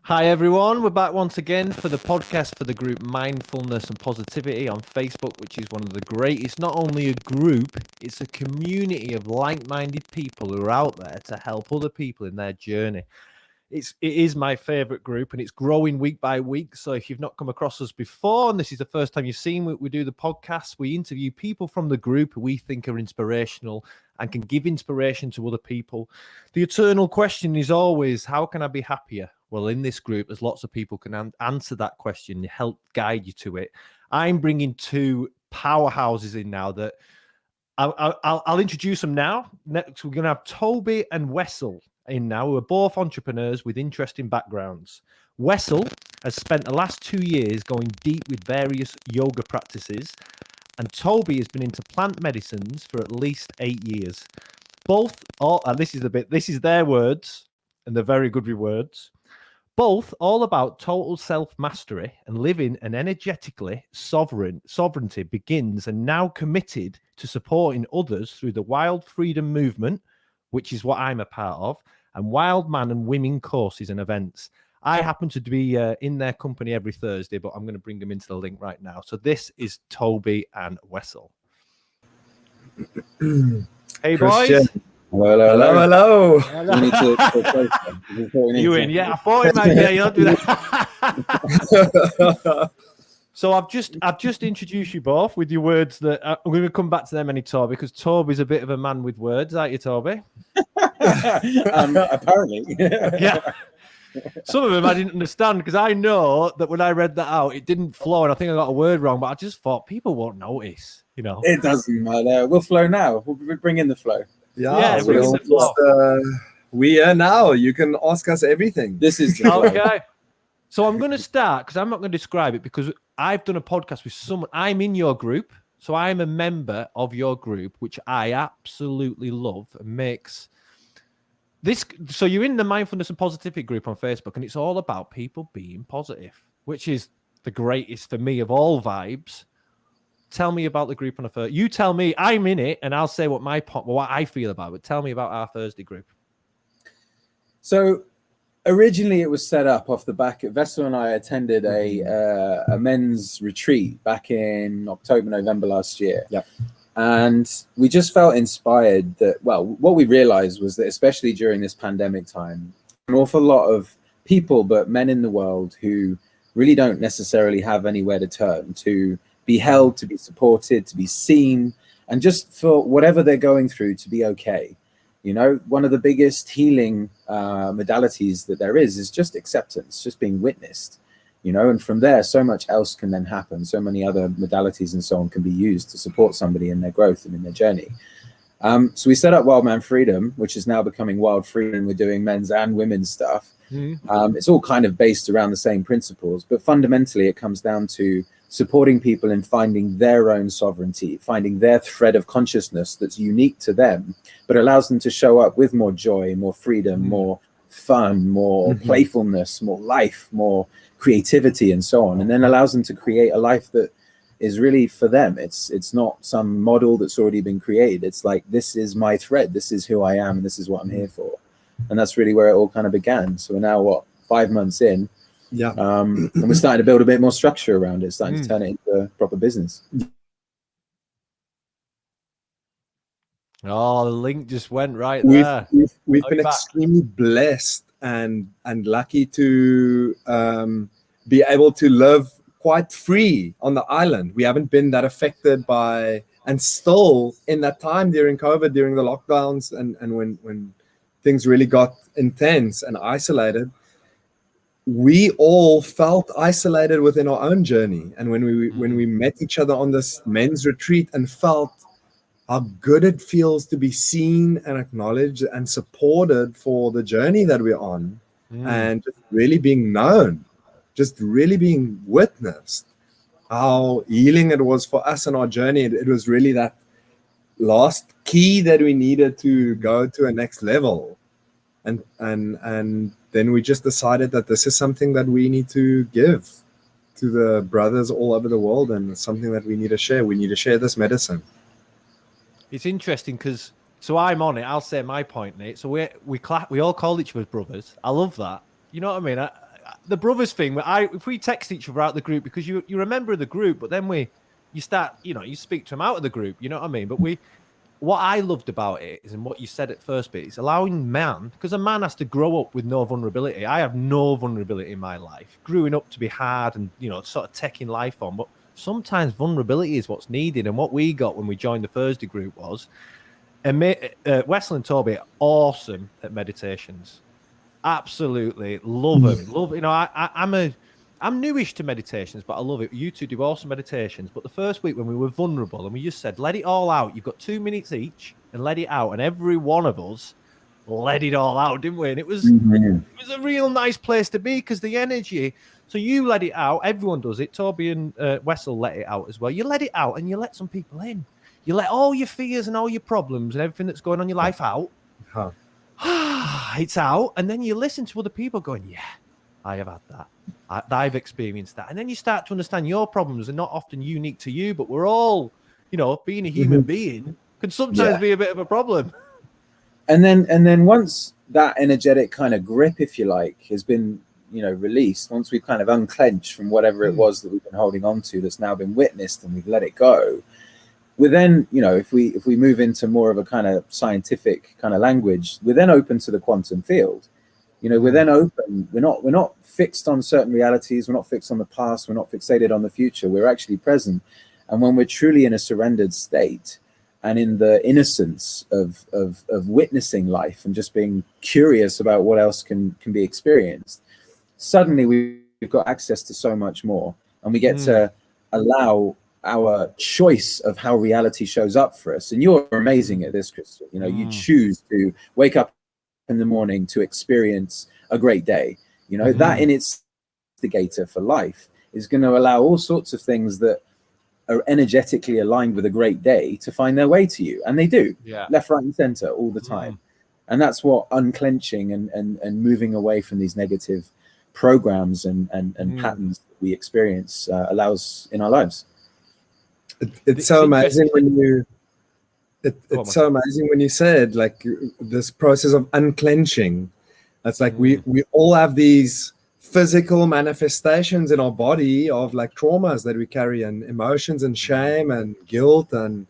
Hi everyone, we're back once again for the podcast for the group Mindfulness and Positivity on Facebook, which is one of the greatest, not only a group, it's a community of like-minded people who are out there to help other people in their journey. It is my favorite group and it's growing week by week. So if you've not come across us before and this is the first time you've seen we do the podcast, we interview people from the group who we think are inspirational and can give inspiration to other people. The eternal question is always, how can I be happier? Well, in this group, there's lots of people can answer that question, help guide you to it. I'm bringing two powerhouses in now that I'll introduce them now. Next, we're going to have Toby and Wessel in now, who are both entrepreneurs with interesting backgrounds. Wessel has spent the last 2 years going deep with various yoga practices, and Toby has been into plant medicines for at least 8 years. This is their words, and they're very good with words. Both all about total self-mastery and living an energetically sovereignty begins and now committed to supporting others through the Wild Freedom Movement, which is what I'm a part of, and Wild Man and Women courses and events. I happen to be in their company every Thursday, but I'm going to bring them into the link right now. So this is Toby and Wessel. Hey, boys. Hello. We need to You in? Yeah, I thought it might be. You'll do that. So I've just introduced you both with your words that I'm going to come back to them any Toby, because Toby's a bit of a man with words, aren't you, Toby? Apparently. Yeah. Some of them I didn't understand because I know that when I read that out, it didn't flow, and I think I got a word wrong. But I just thought people won't notice, you know. It doesn't matter. We'll flow now. We'll bring in the flow. Yeah, we are now. You can ask us everything. This is the flow. Okay. So I'm going to start because I'm not going to describe it because I've done a podcast with someone. I'm in your group, so I'm a member of your group, which I absolutely love and makes this. So you're in the Mindfulness and Positivity group on Facebook, and it's all about people being positive, which is the greatest for me of all vibes. Tell me about the group on a Thursday. You tell me. I'm in it, and I'll say what I feel about it. Tell me about our Thursday group. So originally, it was set up off the back. Wessel and I attended a men's retreat back in October, November last year. Yeah. And we just felt inspired that, well, what we realized was that especially during this pandemic time, an awful lot of people, but men in the world who really don't necessarily have anywhere to turn to be held, to be supported, to be seen, and just for whatever they're going through to be okay. You know, one of the biggest healing modalities that there is just acceptance, just being witnessed, you know, and from there, so much else can then happen. So many other modalities and so on can be used to support somebody in their growth and in their journey. So we set up Wild Man Freedom, which is now becoming Wild Freedom. We're doing men's and women's stuff. It's all kind of based around the same principles, but fundamentally it comes down to supporting people in finding their own sovereignty, finding their thread of consciousness that's unique to them, but allows them to show up with more joy, more freedom, more fun, more playfulness, more life, more creativity, and so on, and then allows them to create a life that is really for them. It's not some model that's already been created. It's like, this is my thread, this is who I am, and this is what I'm here for. And that's really where it all kind of began. So we're now 5 months in. Yeah. And we're starting to build a bit more structure around it, starting to turn it into a proper business. Oh, the link just went right there. We've been extremely blessed and lucky to be able to live quite free on the island. We haven't been that affected by, and still in that time during COVID, during the lockdowns, and when things really got intense and isolated, we all felt isolated within our own journey. And when we met each other on this men's retreat and felt how good it feels to be seen and acknowledged and supported for the journey that we're on, and just really being known, just really being witnessed, how healing it was for us in our journey. It was really that last key that we needed to go to a next level. And then we just decided that this is something that we need to give to the brothers all over the world, and it's something that we need to share. We need to share this medicine. It's interesting because, so I'm on it. I'll say my point, Nate. So we all call each other brothers. I love that. You know what I mean? the brothers thing, if we text each other out the group, because you're a member of the group, but then you start, you speak to them out of the group, you know what I mean? But what I loved about it is, and what you said at first bit, is allowing because a man has to grow up with no vulnerability. I have no vulnerability in my life. Growing up to be hard and, sort of taking life on, but sometimes vulnerability is what's needed. And what we got when we joined the Thursday group was, Wessel and Toby are awesome at meditations. Absolutely love them. Love, I'm newish to meditations, but I love it. You two do awesome meditations. But the first week when we were vulnerable and we just said, let it all out. You've got 2 minutes each and let it out. And every one of us let it all out, didn't we? And it was a real nice place to be, because the energy. So you let it out. Everyone does it. Toby and Wessel let it out as well. You let it out and you let some people in. You let all your fears and all your problems and everything that's going on in your life out. It's out. And then you listen to other people going, yeah, I have had that. I've experienced that. And then you start to understand your problems are not often unique to you, but we're all, being a human being can sometimes be a bit of a problem. And then once that energetic kind of grip, if you like, has been, released, once we've kind of unclenched from whatever it was that we've been holding on to that's now been witnessed and we've let it go, we're then, if we move into more of a kind of scientific kind of language, we're then open to the quantum field. We're then open. We're not fixed on certain realities. We're not fixed on the past. We're not fixated on the future. We're actually present. And when we're truly in a surrendered state and in the innocence of witnessing life and just being curious about what else can be experienced, suddenly we've got access to so much more, and we get to allow our choice of how reality shows up for us. And you're amazing at this, Crystal. You choose to wake up in the morning to experience a great day. That in its instigator for life is going to allow all sorts of things that are energetically aligned with a great day to find their way to you, and they do, left, right, and center all the time. And that's what unclenching and moving away from these negative programs and patterns that we experience allows in our lives. It's so amazing when you. It's so amazing when you said, like, this process of unclenching. That's like we all have these physical manifestations in our body of like traumas that we carry, and emotions and shame and guilt, and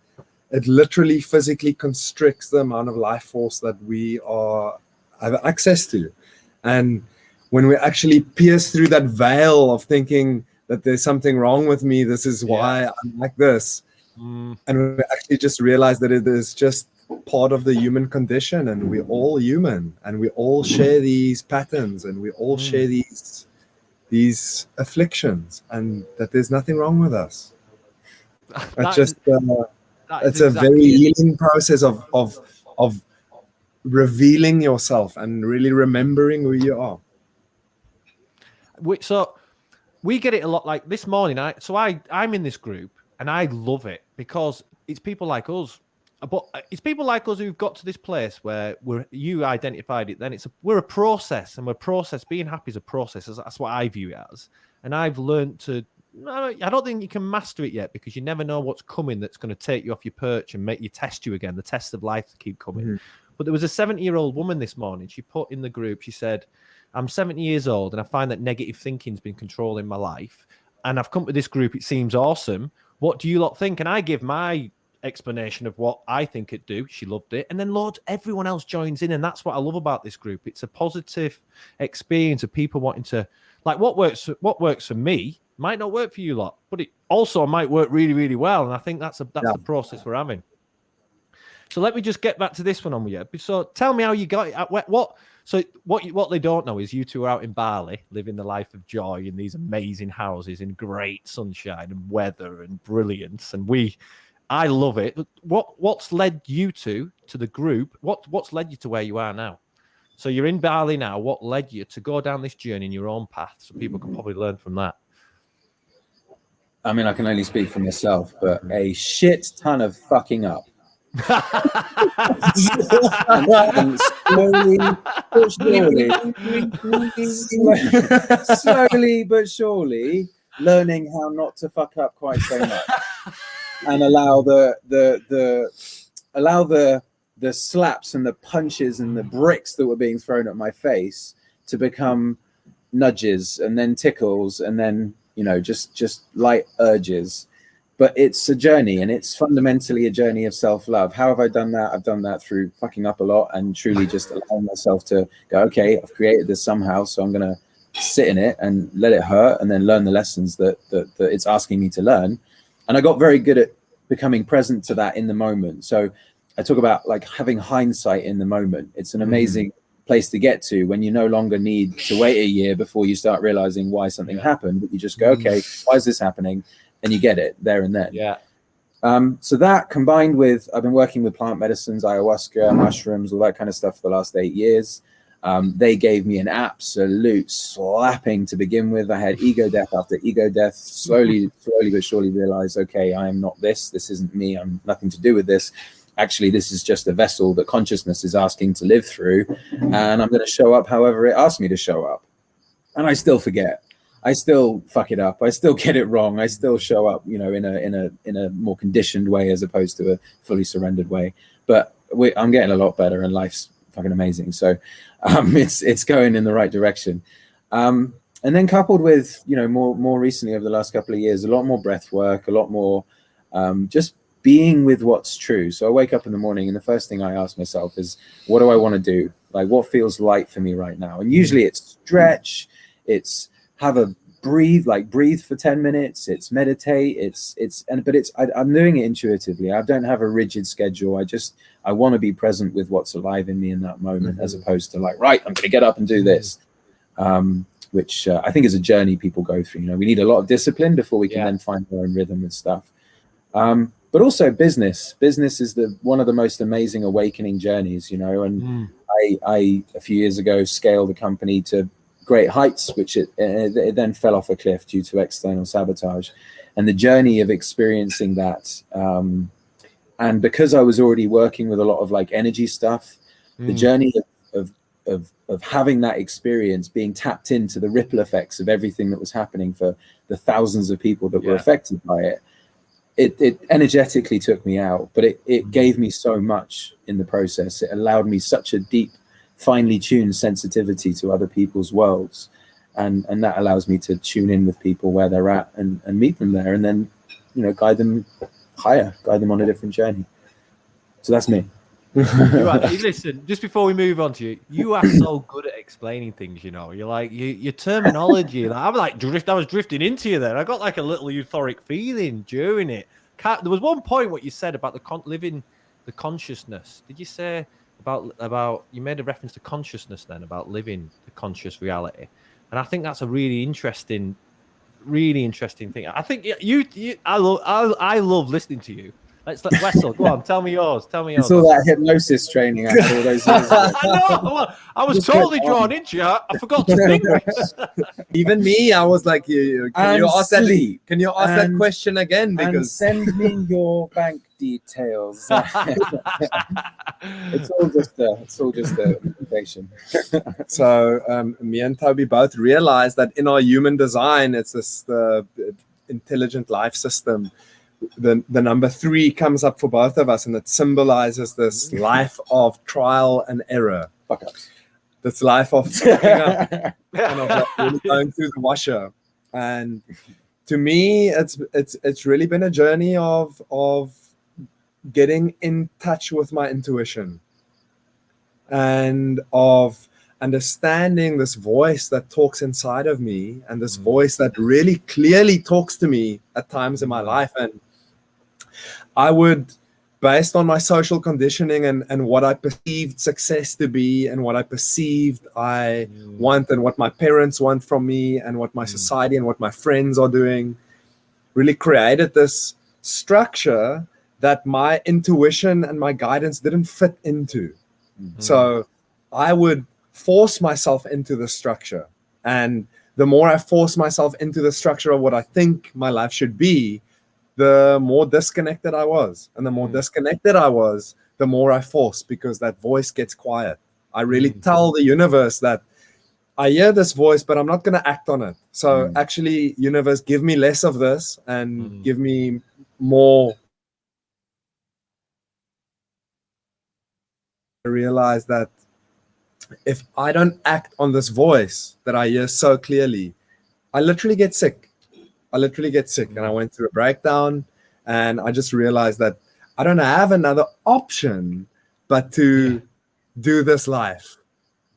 it literally physically constricts the amount of life force that we have access to. And when we actually pierce through that veil of thinking that there's something wrong with me, this is why I'm like this. And we actually just realize that it is just part of the human condition, and we're all human, and we all share these patterns, and we all share these afflictions, and that there's nothing wrong with us. It's a very healing process of revealing yourself and really remembering who you are. So we get it a lot. Like this morning, I'm in this group and I love it because it's people like us. But it's people like us who've got to this place where you identified it. Then we're a process, and being happy is a process. That's what I view it as. And I've learned to. I don't think you can master it yet, because you never know what's coming that's going to take you off your perch and make you test you again. The tests of life keep coming. But there was a 70-year-old woman this morning. She put in the group. She said, "I'm 70 years old, and I find that negative thinking's been controlling my life. And I've come to this group. It seems awesome. What do you lot think?" And I give my explanation of what I think it'd do. She loved it. And then everyone else joins in. And that's what I love about this group. It's a positive experience of people wanting to, like, what works for me might not work for you lot, but it also might work really, really well. And I think that's the process we're having. So let me just get back to this one on with you. So tell me how you got it. What they don't know is you two are out in Bali living the life of joy in these amazing houses in great sunshine and weather and brilliance. And I love it. What's led you to the group? What's led you to where you are now? So you're in Bali now. What led you to go down this journey in your own path, so people can probably learn from that? I mean, I can only speak for myself, but a shit ton of fucking up. and slowly but surely learning how not to fuck up quite so much. And allow the slaps and the punches and the bricks that were being thrown at my face to become nudges and then tickles and then, you know, just light urges. But it's a journey, and it's fundamentally a journey of self-love. How have I done that? I've done that through fucking up a lot and truly just allowing myself to go, okay, I've created this somehow, so I'm going to sit in it and let it hurt and then learn the lessons that it's asking me to learn. And I got very good at becoming present to that in the moment. So I talk about like having hindsight in the moment. It's an amazing place to get to when you no longer need to wait a year before you start realizing why something happened, but you just go, okay, why is this happening? And you get it there and then. Yeah. So that combined with, I've been working with plant medicines, ayahuasca, mushrooms, all that kind of stuff for the last 8 years. They gave me an absolute slapping to begin with. I had ego death after ego death, slowly but surely realized, okay, I am not this. This isn't me. I'm nothing to do with this. Actually, this is just a vessel that consciousness is asking to live through. And I'm going to show up however it asks me to show up. And I still forget. I still fuck it up. I still get it wrong. I still show up, you know, in a more conditioned way as opposed to a fully surrendered way. But I'm getting a lot better, and life's fucking amazing. So it's going in the right direction. And then coupled with, you know, more recently over the last couple of years, a lot more breath work, a lot more just being with what's true. So I wake up in the morning and the first thing I ask myself is, what do I want to do? Like, what feels light for me right now? And usually it's stretch, it's have a breathe for 10 minutes, it's meditate, I'm doing it intuitively. I don't have a rigid schedule. I want to be present with what's alive in me in that moment, as opposed to like, right, I'm going to get up and do this, which I think is a journey people go through. You know, we need a lot of discipline before we can then find our own rhythm and stuff. But also business is one of the most amazing awakening journeys, you know, and I a few years ago scaled the company to great heights, which it then fell off a cliff due to external sabotage. And the journey of experiencing that, and because I was already working with a lot of like energy stuff, the journey of having that experience, being tapped into the ripple effects of everything that was happening for the thousands of people that were affected by it, it energetically took me out, but it gave me so much in the process. It allowed me such a deep, finely tuned sensitivity to other people's worlds, and that allows me to tune in with people where they're at and meet them there, and then, you know, guide them on a different journey. So that's me. Listen, just before we move on to you are so good at explaining things, you know. You're like your terminology, like, I was drifting into you there. I got like a little euphoric feeling during it. There was one point what you said about living the consciousness. Did you say about you made a reference to consciousness then, about living the conscious reality? And I think that's a really interesting thing. I think I love listening to you. Let's let Wessel go on. Tell me yours. It's all that hypnosis training I had all those years ago. I know. I was totally drawn into you. I forgot to think. Even me, I was like, can you ask that question again? Because and send me your bank details. It's all just a invitation. So me and Toby both realized that in our human design, it's this intelligent life system. The number 3 comes up for both of us, and it symbolizes this life of trial and error. Fuck ups. This life of fucking up and of like really going through the washer. And to me, it's really been a journey of getting in touch with my intuition and of understanding this voice that talks inside of me, and this voice that really clearly talks to me at times in my life. And I would, based on my social conditioning and what I perceived success to be, and what I perceived I want, and what my parents want from me, and what my society and what my friends are doing, really created this structure that my intuition and my guidance didn't fit into. So I would force myself into the structure. And the more I force myself into the structure of what I think my life should be, the more disconnected I was. And the more disconnected I was, the more I force, because that voice gets quiet. I really tell the universe that I hear this voice, but I'm not going to act on it. So actually, universe, give me less of this and give me more. I realized that if I don't act on this voice that I hear so clearly, I literally get sick. And I went through a breakdown, and I just realized that I don't have another option but to do this life.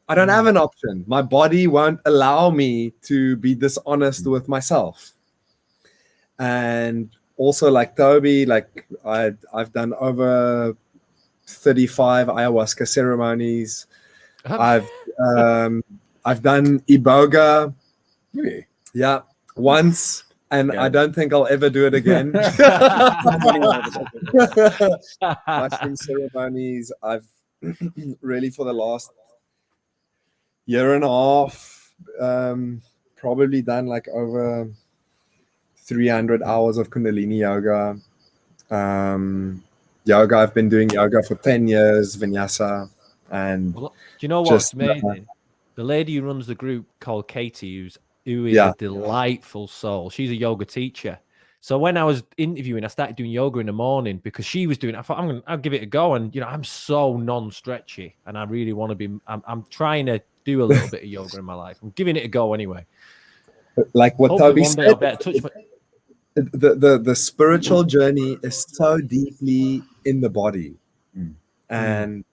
I don't have an option. My body won't allow me to be dishonest with myself. And also, like Toby, like I've done over 35 ayahuasca ceremonies. I've done iboga, yeah, once, and I don't think I'll ever do it again. Mushroom ceremonies, I've really, for the last year and a half, probably done like over 300 hours of Kundalini yoga. Yoga, I've been doing yoga for 10 years, vinyasa. And do you know what's amazing? The lady who runs the group called Katie, who is a delightful soul. She's a yoga teacher. So when I was interviewing, I started doing yoga in the morning because she was doing it. I thought I'll give it a go. And I'm so non-stretchy, and I really want to be. I'm trying to do a little bit of yoga in my life. I'm giving it a go anyway. Like what Toby said, I'll better touch the spiritual journey is so deeply in the body, and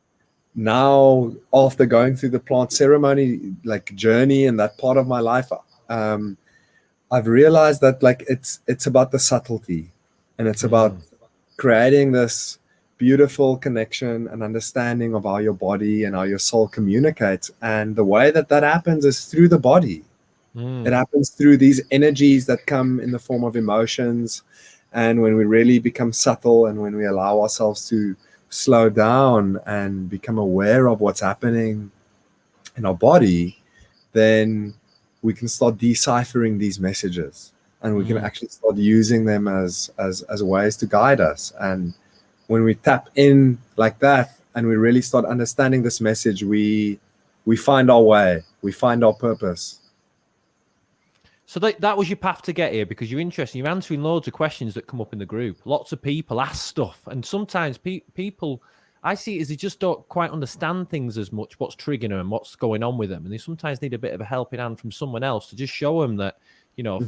now after going through the plant ceremony like journey and that part of my life, I've realized that like it's about the subtlety, and it's about creating this beautiful connection and understanding of how your body and how your soul communicates. And the way that happens is through the body. It happens through these energies that come in the form of emotions. And when we really become subtle, and when we allow ourselves to slow down and become aware of what's happening in our body, then we can start deciphering these messages, and we can actually start using them as ways to guide us. And when we tap in like that, and we really start understanding this message, we find our way, we find our purpose. So that was your path to get here, because you're interested. You're answering loads of questions that come up in the group. Lots of people ask stuff, and sometimes people, I see it as they just don't quite understand things as much, what's triggering them, what's going on with them, and they sometimes need a bit of a helping hand from someone else to just show them that,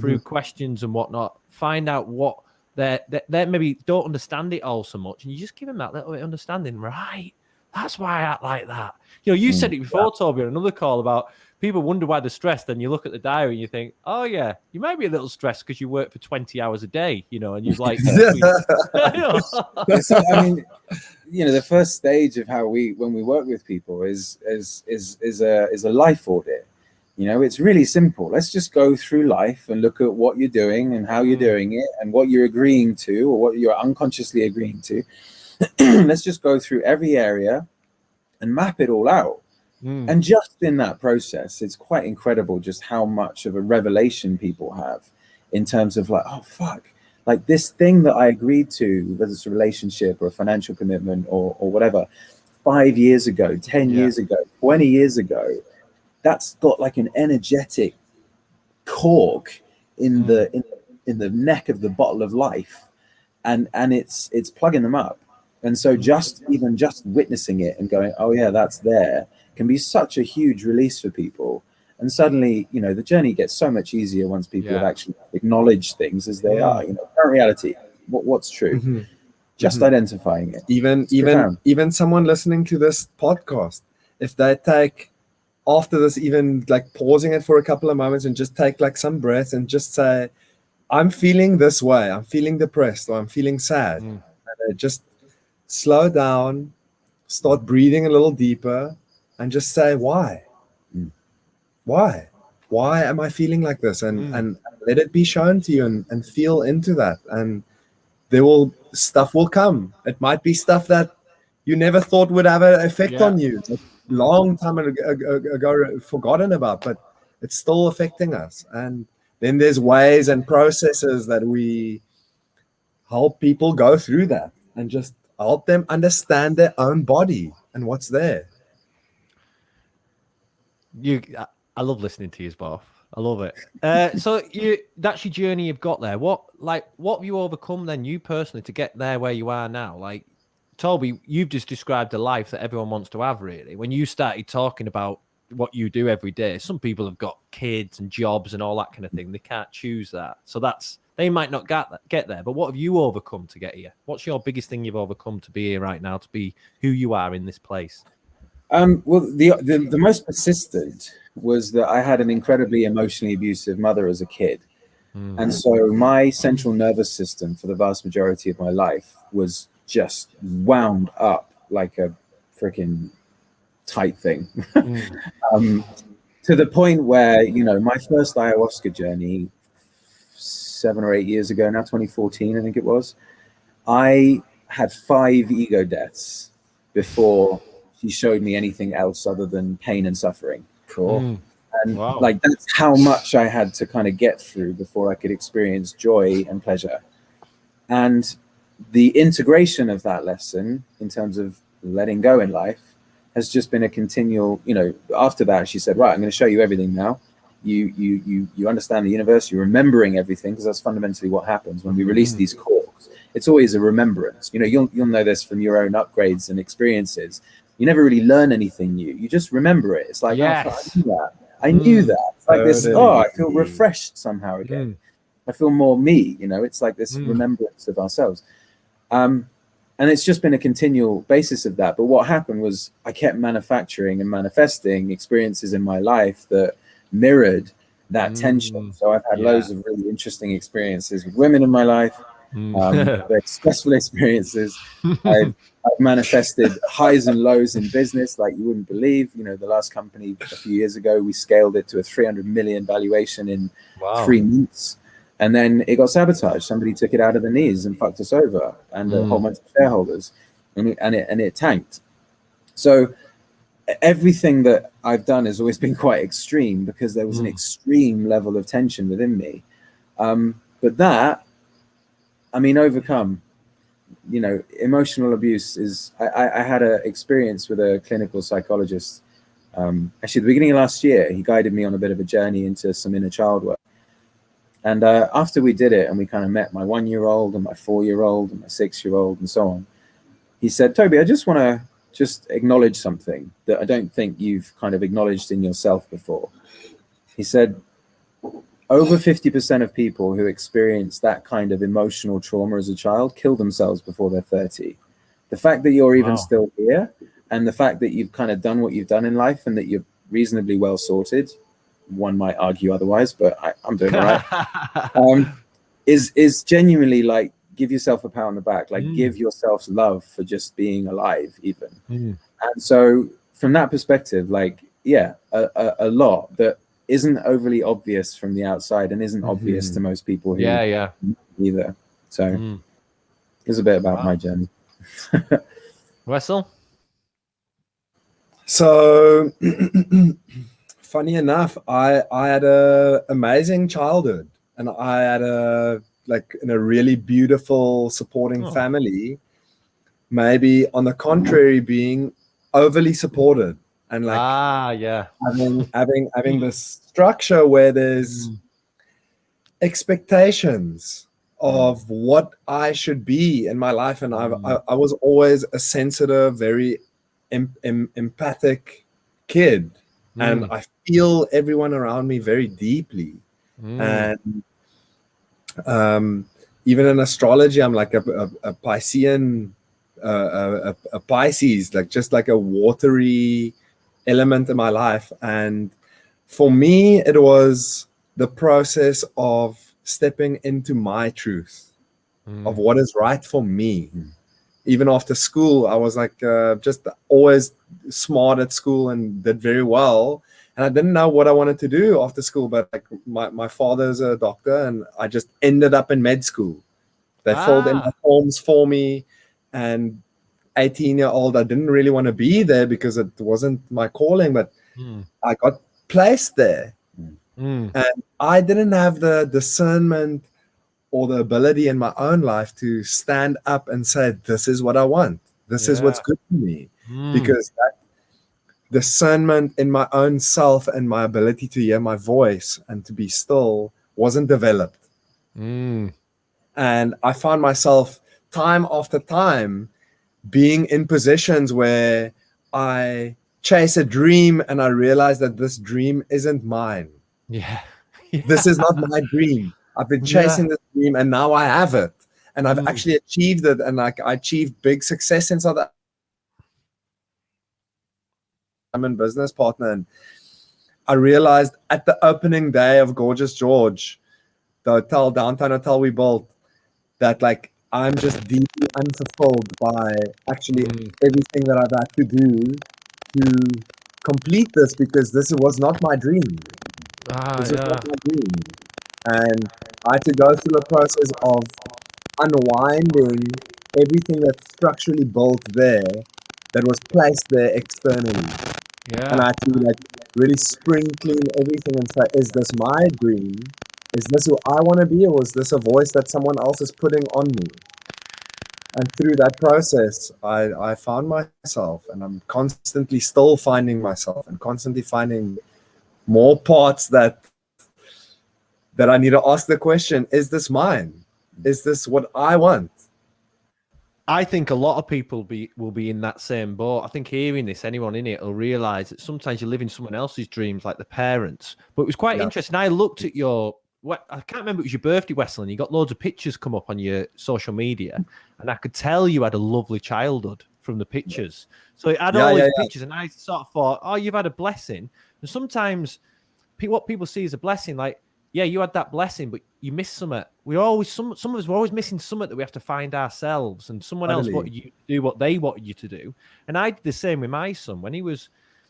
through questions and whatnot, find out what they maybe don't understand it all so much, and you just give them that little bit of understanding. Right, that's why I act like that. You said it before, Toby, on another call about people wonder why they're stressed. Then you look at the diary and you think, oh yeah, you might be a little stressed because you work for 20 hours a day, and you like. So, I mean, the first stage of when we work with people is a life audit. It's really simple. Let's just go through life and look at what you're doing and how you're doing it and what you're agreeing to or what you're unconsciously agreeing to. Let's just go through every area and map it all out. And just in that process, it's quite incredible just how much of a revelation people have in terms of like, oh, fuck, like this thing that I agreed to, whether it's a relationship or a financial commitment or whatever, 5 years ago, 10 years ago, 20 years ago, that's got like an energetic cork in the neck of the bottle of life, and it's plugging them up. And so just witnessing it and going, oh yeah, that's there, can be such a huge release for people. And suddenly, the journey gets so much easier once people have actually acknowledged things as they are, current reality, what's true, just identifying it. Even someone listening to this podcast, if they take after this, even like pausing it for a couple of moments and just take like some breath and just say, I'm feeling this way, I'm feeling depressed, or I'm feling sad. And just slow down, start breathing a little deeper, and just say, why am I feeling like this? And let it be shown to you, and feel into that. And stuff will come. It might be stuff that you never thought would have an effect on you, long time ago forgotten about, but it's still affecting us. And then there's ways and processes that we help people go through that, and just help them understand their own body and what's there. I love listening to you, both. I love it. So that's your journey you've got there. What have you overcome then, you personally, to get there where you are now? Like, Toby, you've just described a life that everyone wants to have, really. When you started talking about what you do every day, some people have got kids and jobs and all that kind of thing. They can't choose that. So they might not get there. But what have you overcome to get here? What's your biggest thing you've overcome to be here right now, to be who you are in this place? Well, the most persistent was that I had an incredibly emotionally abusive mother as a kid. And so my central nervous system for the vast majority of my life was just wound up like a freaking tight thing. To the point where, my first ayahuasca journey 7 or 8 years ago now, 2014, I think it was, I had 5 ego deaths before she showed me anything else other than pain and suffering. Cool. And that's how much I had to kind of get through before I could experience joy and pleasure. And the integration of that lesson in terms of letting go in life has just been a continual, after that, she said, right, I'm going to show you everything now. You understand the universe, you're remembering everything, because that's fundamentally what happens when we release these corks. It's always a remembrance. You'll know this from your own upgrades and experiences. You never really learn anything new. You just remember it. It's like, yes. I knew that. It's like this, I feel refreshed somehow again. I feel more me, it's like this remembrance of ourselves. And it's just been a continual basis of that. But what happened was I kept manufacturing and manifesting experiences in my life that mirrored that tension. So I've had loads of really interesting experiences with women in my life, very stressful experiences. I've manifested highs and lows in business like you wouldn't believe. The last company a few years ago, we scaled it to a 300 million valuation in 3 months. And then it got sabotaged. Somebody took it out of the knees and fucked us over, and a whole bunch of shareholders, and it tanked. So everything that I've done has always been quite extreme, because there was an extreme level of tension within me. But that, overcome. Emotional abuse is. I had an experience with a clinical psychologist. Actually, at the beginning of last year, he guided me on a bit of a journey into some inner child work. And after we did it, and we kind of met my 1-year-old and my 4-year-old and my 6-year-old and so on, he said, Toby, I just want to acknowledge something that I don't think you've kind of acknowledged in yourself before. He said, over 50% of people who experience that kind of emotional trauma as a child kill themselves before they're 30. The fact that you're even still here, and the fact that you've kind of done what you've done in life, and that you're reasonably well sorted, one might argue otherwise, but I'm doing all right, is genuinely like, give yourself a pat on the back, like give yourself love for just being alive even. And so from that perspective, like, a lot that isn't overly obvious from the outside and isn't obvious to most people who either. So it's a bit about my journey. Wessel? So funny enough, I had an amazing childhood, and I had in a really beautiful supporting family. Maybe on the contrary, being overly supported, and having this structure where there's expectations of what I should be in my life, and I was always a sensitive, very empathic kid. And I feel everyone around me very deeply. And even in astrology, I'm like a Piscean, a Pisces, like just like a watery element in my life. And for me, it was the process of stepping into my truth of what is right for me. Even after school, I was like just always smart at school and did very well. And I didn't know what I wanted to do after school, but like my father's a doctor, and I just ended up in med school. They filled in the forms for me, and 18-year-old, I didn't really want to be there because it wasn't my calling, but I got placed there. And I didn't have the discernment or the ability in my own life to stand up and say, this is what I want. This is what's good for me. Because that discernment in my own self and my ability to hear my voice and to be still wasn't developed. And I found myself time after time being in positions where I chase a dream and I realize that this dream isn't mine. Yeah. This is not my dream. I've been chasing this dream and now I have it. And I've actually achieved it. And like I achieved big success in South Africa. I'm a business partner. And I realized at the opening day of Gorgeous George, the hotel, downtown hotel we built, that like I'm just deeply unfulfilled by actually everything that I've had to do to complete this, because this was not my dream. This was not my dream. And I had to go through a process of unwinding everything that's structurally built there that was placed there externally. And I had to like really spring clean everything and say, is this my dream? Is this who I want to be, or is this a voice that someone else is putting on me? And through that process, I found myself, and I'm constantly still finding myself and constantly finding more parts that I need to ask the question, is this mine? Is this what I want? I think a lot of people will be in that same boat. I think hearing this, anyone in it will realise that sometimes you live in someone else's dreams, like the parents. But it was quite interesting. I looked at I can't remember, it was your birthday, Wessel, and you got loads of pictures come up on your social media, and I could tell you had a lovely childhood from the pictures. So it had all these pictures, and I sort of thought, oh, you've had a blessing. And sometimes what people see as a blessing, like, yeah, you had that blessing, but you missed something. Some of us were always missing something that we have to find ourselves, and someone else wanted you to do what they wanted you to do. And I did the same with my son when he was,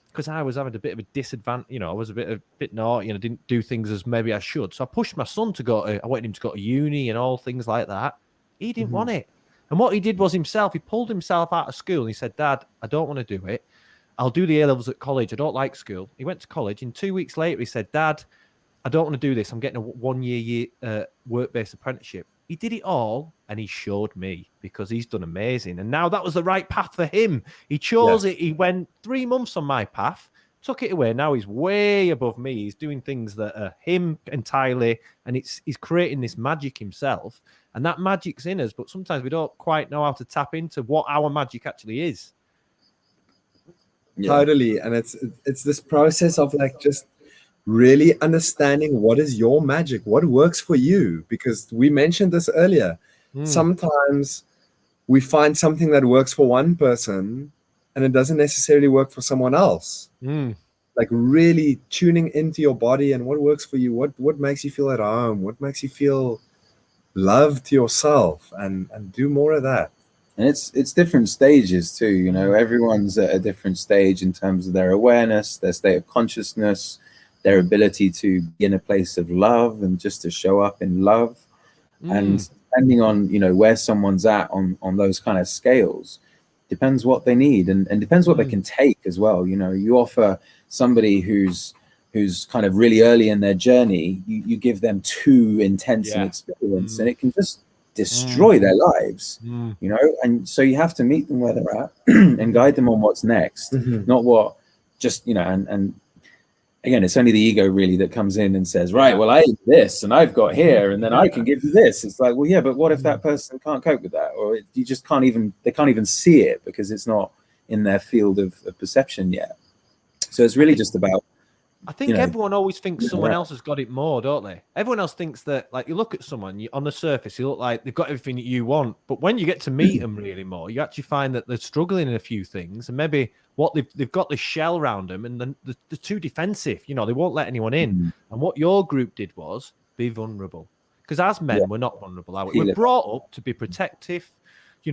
because I was having a bit of a disadvantage, I was a bit naughty and I didn't do things as maybe I should. So I pushed my son I wanted him to go to uni and all things like that. He didn't want it. And what he did was he pulled himself out of school and he said, Dad, I don't want to do it. I'll do the A-levels at college. I don't like school. He went to college, and 2 weeks later he said, Dad, I don't want to do this. I'm getting a 1 year work-based apprenticeship. He did it all, and he showed me, because he's done amazing. And now that was the right path for him. He chose it. He went 3 months on my path, took it away. Now he's way above me. He's doing things that are him entirely, and he's creating this magic himself. And that magic's in us, but sometimes we don't quite know how to tap into what our magic actually is. Totally. And it's this process of like just really understanding what is your magic, what works for you, because we mentioned this earlier. Sometimes we find something that works for one person and it doesn't necessarily work for someone else. Like really tuning into your body and what works for you, what makes you feel at home, what makes you feel loved to yourself, and do more of that. And it's different stages too, everyone's at a different stage in terms of their awareness, their state of consciousness, their ability to be in a place of love and just to show up in love. And depending on, where someone's at on those kind of scales, depends what they need and depends what they can take as well. You offer somebody who's kind of really early in their journey, you give them too intense an experience and it can just destroy their lives, and so you have to meet them where they're at and guide them on what's next, not what just, and again, it's only the ego really that comes in and says, right, well, I did this and I've got here and then I can give you this. It's like, well, yeah, but what if that person can't cope with that? Or you just can't even see it because it's not in their field of perception yet. So it's really just about, I think everyone always thinks someone else has got it more, don't they? Everyone else thinks that, like, you look at someone, on the surface, you look like they've got everything that you want. But when you get to meet them really more, you actually find that they're struggling in a few things. And maybe what they've got this shell around them and then they're too defensive. They won't let anyone in. And what your group did was be vulnerable. Because as men, we're not vulnerable, are we? We're brought up to be protective.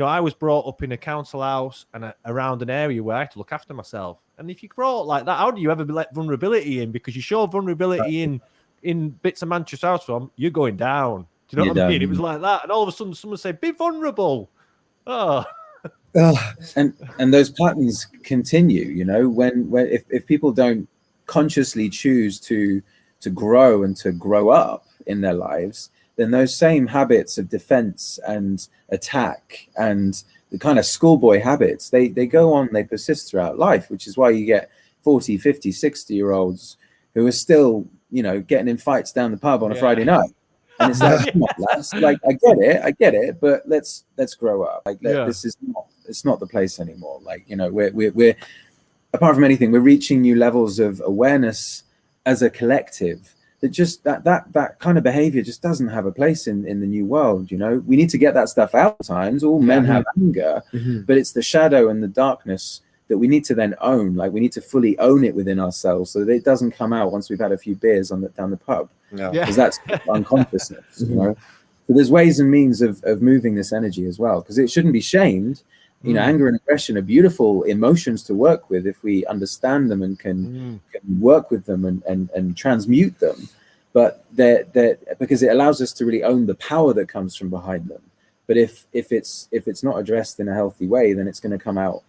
I was brought up in a council house and around an area where I had to look after myself. And if you grow up like that, how do you ever let vulnerability in? Because you show vulnerability in bits of Manchester House from, you're going down. Do you know what I mean? It was like that. And all of a sudden, someone said, be vulnerable. Oh. And those patterns continue, when if people don't consciously choose to grow and to grow up in their lives, then those same habits of defense and attack and the kind of schoolboy habits, they go on, they persist throughout life, which is why you get 40, 50, 60-year-olds who are still, getting in fights down the pub on a Friday night. And it's like, come on, lads, like, I get it, but let's grow up. Like, this is not it's not the place anymore. Like, you know, we're apart from anything, we're reaching new levels of awareness as a collective that just that kind of behavior just doesn't have a place in the new world. You know, we need to get that stuff out at times. All men have anger, but it's the shadow and the darkness that we need to then own. Like, we need to fully own it within ourselves so that it doesn't come out once we've had a few beers down the pub. Because that's unconsciousness, you know. So there's ways and means of moving this energy as well, because it shouldn't be shamed. You know, anger and aggression are beautiful emotions to work with if we understand them and can work with them and transmute them. But they're because it allows us to really own the power that comes from behind them. But if it's not addressed in a healthy way, then it's going to come out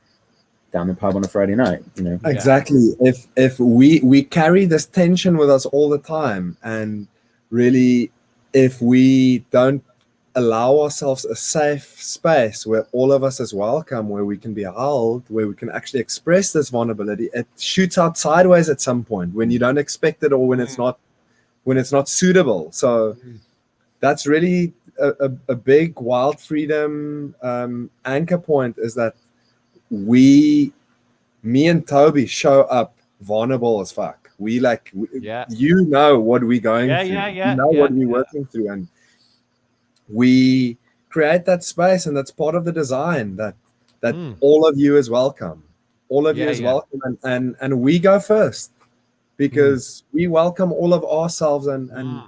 down the pub on a Friday night. You know, exactly. If we carry this tension with us all the time, and really, if we don't allow ourselves a safe space where all of us is welcome, where we can be held, where we can actually express this vulnerability, it shoots out sideways at some point when you don't expect it, or when it's not suitable. So that's really a big wild freedom anchor point, is that me and Toby show up vulnerable as fuck. You know what we're going through. You know what we're working through, and we create that space, and that's part of the design, that all of you is welcome. All of you is welcome, and we go first, because we welcome all of ourselves, and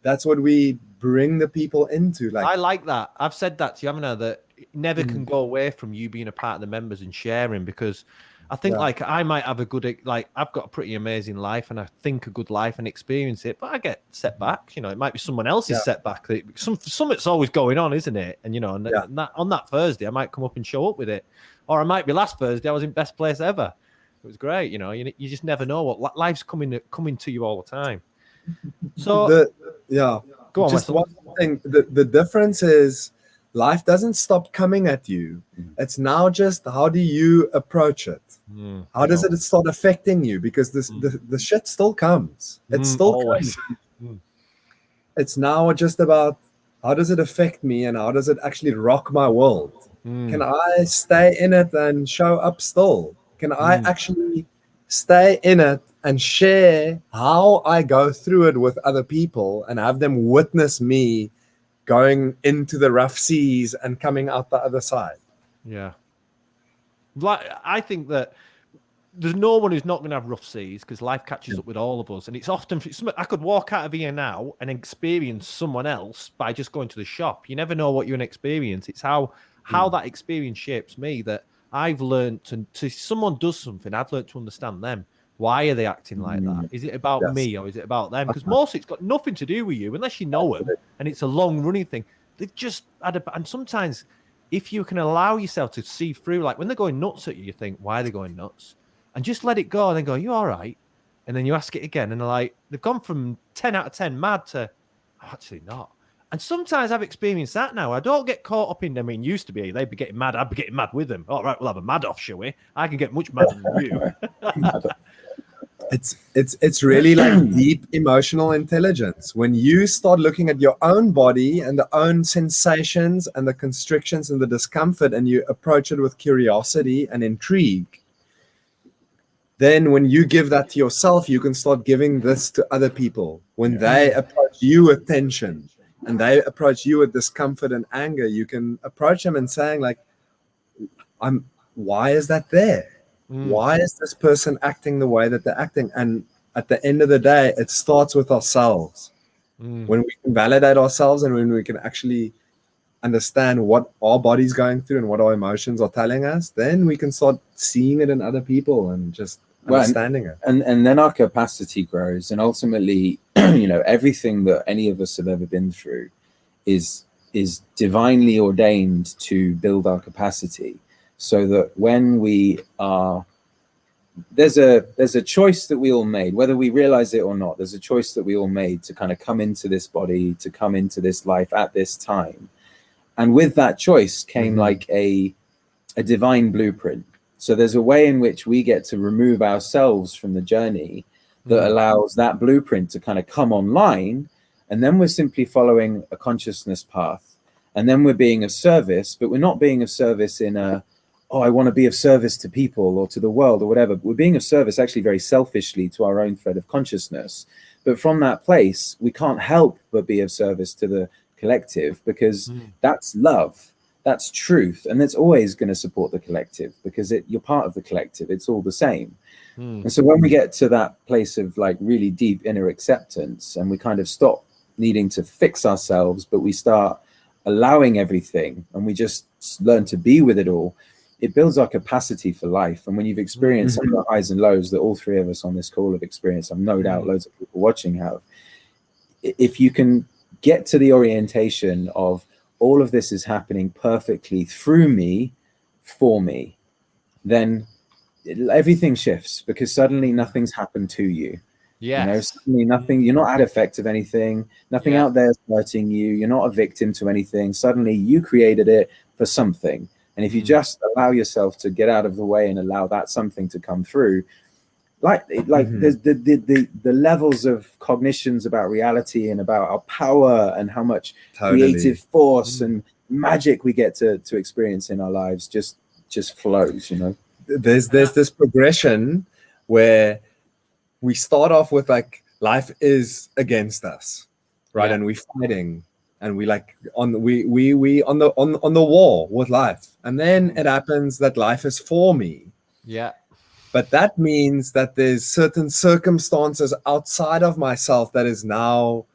that's what we bring the people into. Like, I like that. I've said that to you, haven't I? That it never can go away from you being a part of the members and sharing, because I think like I might have a good, like, I've got a pretty amazing life, and I think a good life and experience it, but I get setbacks. You know, it might be someone else's setback. Something's always going on, isn't it? And, you know, and that, on that Thursday, I might come up and show up with it. Or I might be last Thursday, I was in best place ever. It was great. You know, you just never know what life's coming to you all the time. So, go on, just Wessel. one thing. The difference is, life doesn't stop coming at you. It's now just, how do you approach it? How does it start affecting you? Because the shit still comes. It still comes. It's now just about, how does it affect me, and how does it actually rock my world? Can I stay in it and show up still? Can I actually stay in it and share how I go through it with other people, and have them witness me going into the rough seas and coming out the other side? Yeah. Like, I think that there's no one who's not going to have rough seas, because life catches up with all of us. And it's often, I could walk out of here now and experience someone else by just going to the shop. You never know what you're going to experience. It's how that experience shapes me, that I've learned to someone does something, I've learned to understand them. Why are they acting like that? Is it about me, or is it about them? Because mostly it's got nothing to do with you, unless you know them, and it's a long running thing. They've just had and sometimes, if you can allow yourself to see through, like when they're going nuts at you, you think, why are they going nuts? And just let it go, and then go, you all right? And then you ask it again, and they're like, they've gone from 10 out of 10 mad to, oh, actually not. And sometimes I've experienced that now. I don't get caught up in them. I mean, used to be, they'd be getting mad, I'd be getting mad with them. All right, we'll have a mad off, shall we? I can get much madder than you. It's really like deep emotional intelligence. When you start looking at your own body and the own sensations and the constrictions and the discomfort, and you approach it with curiosity and intrigue, then when you give that to yourself, you can start giving this to other people. When they approach you with tension, and they approach you with discomfort and anger, you can approach them and saying, like, why is that there? Why is this person acting the way that they're acting? And at the end of the day, it starts with ourselves. When we can validate ourselves, and when we can actually understand what our body's going through and what our emotions are telling us, then we can start seeing it in other people and just understanding it. And then our capacity grows, and ultimately, you know, everything that any of us have ever been through is divinely ordained to build our capacity, so that when we are, there's a choice that we all made, whether we realize it or not. There's a choice that we all made to kind of come into this body, to come into this life at this time. And with that choice came like a divine blueprint. So there's a way in which we get to remove ourselves from the journey that allows that blueprint to kind of come online. And then we're simply following a consciousness path. And then we're being of service, but we're not being of service in a, oh, I want to be of service to people or to the world or whatever. We're being of service actually very selfishly to our own thread of consciousness. But from that place, we can't help but be of service to the collective, because that's love, that's truth, and that's always going to support the collective, because you're part of the collective. It's all the same. And so when we get to that place of like really deep inner acceptance, and we kind of stop needing to fix ourselves, but we start allowing everything, and we just learn to be with it all, it builds our capacity for life. And when you've experienced some of the highs and lows that all three of us on this call have experienced, I've no doubt loads of people watching have, if you can get to the orientation of all of this is happening perfectly through me, for me, then everything shifts, because suddenly nothing's happened to you. Yes. You know, suddenly nothing, you're not at effect of anything, nothing out there is hurting you, you're not a victim to anything. Suddenly you created it for something. And if you just allow yourself to get out of the way and allow that something to come through, there's the levels of cognitions about reality and about our power and how much creative force and magic we get to experience in our lives just flows, you know. There's this progression where we start off with like life is against us, right? And we're fighting, and we like on the war with life, and then it happens that life is for me. But that means that there's certain circumstances outside of myself that is now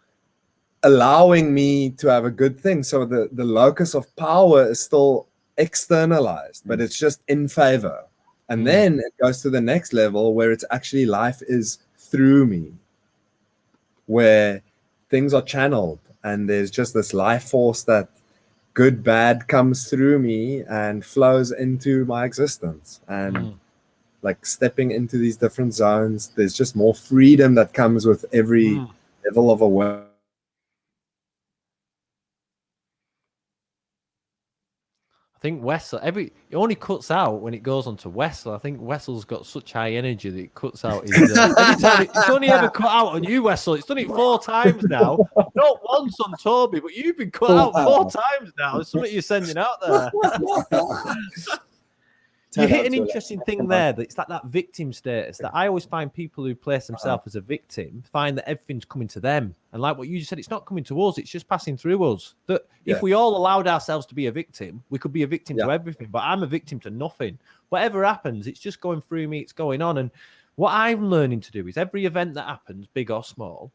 allowing me to have a good thing. So the locus of power is still externalized, but it's just in favor. And then it goes to the next level where it's actually life is through me, where things are channeled, and there's just this life force that good, bad comes through me and flows into my existence. And like stepping into these different zones, there's just more freedom that comes with every level of awareness. I think Wessel, it only cuts out when it goes on to Wessel. I think Wessel's got such high energy that it cuts out his. Anytime it's only ever cut out on you, Wessel. It's done it 4 times now. Not once on Toby, but you've been cut out 4 times now. There's something you're sending out there. You hit an interesting thing there. That it's like that victim status that I always find people who place themselves as a victim find that everything's coming to them. And like what you just said, it's not coming to us, it's just passing through us. That if we all allowed ourselves to be a victim, we could be a victim to everything. But I'm a victim to nothing. Whatever happens, it's just going through me, it's going on. And what I'm learning to do is every event that happens, big or small,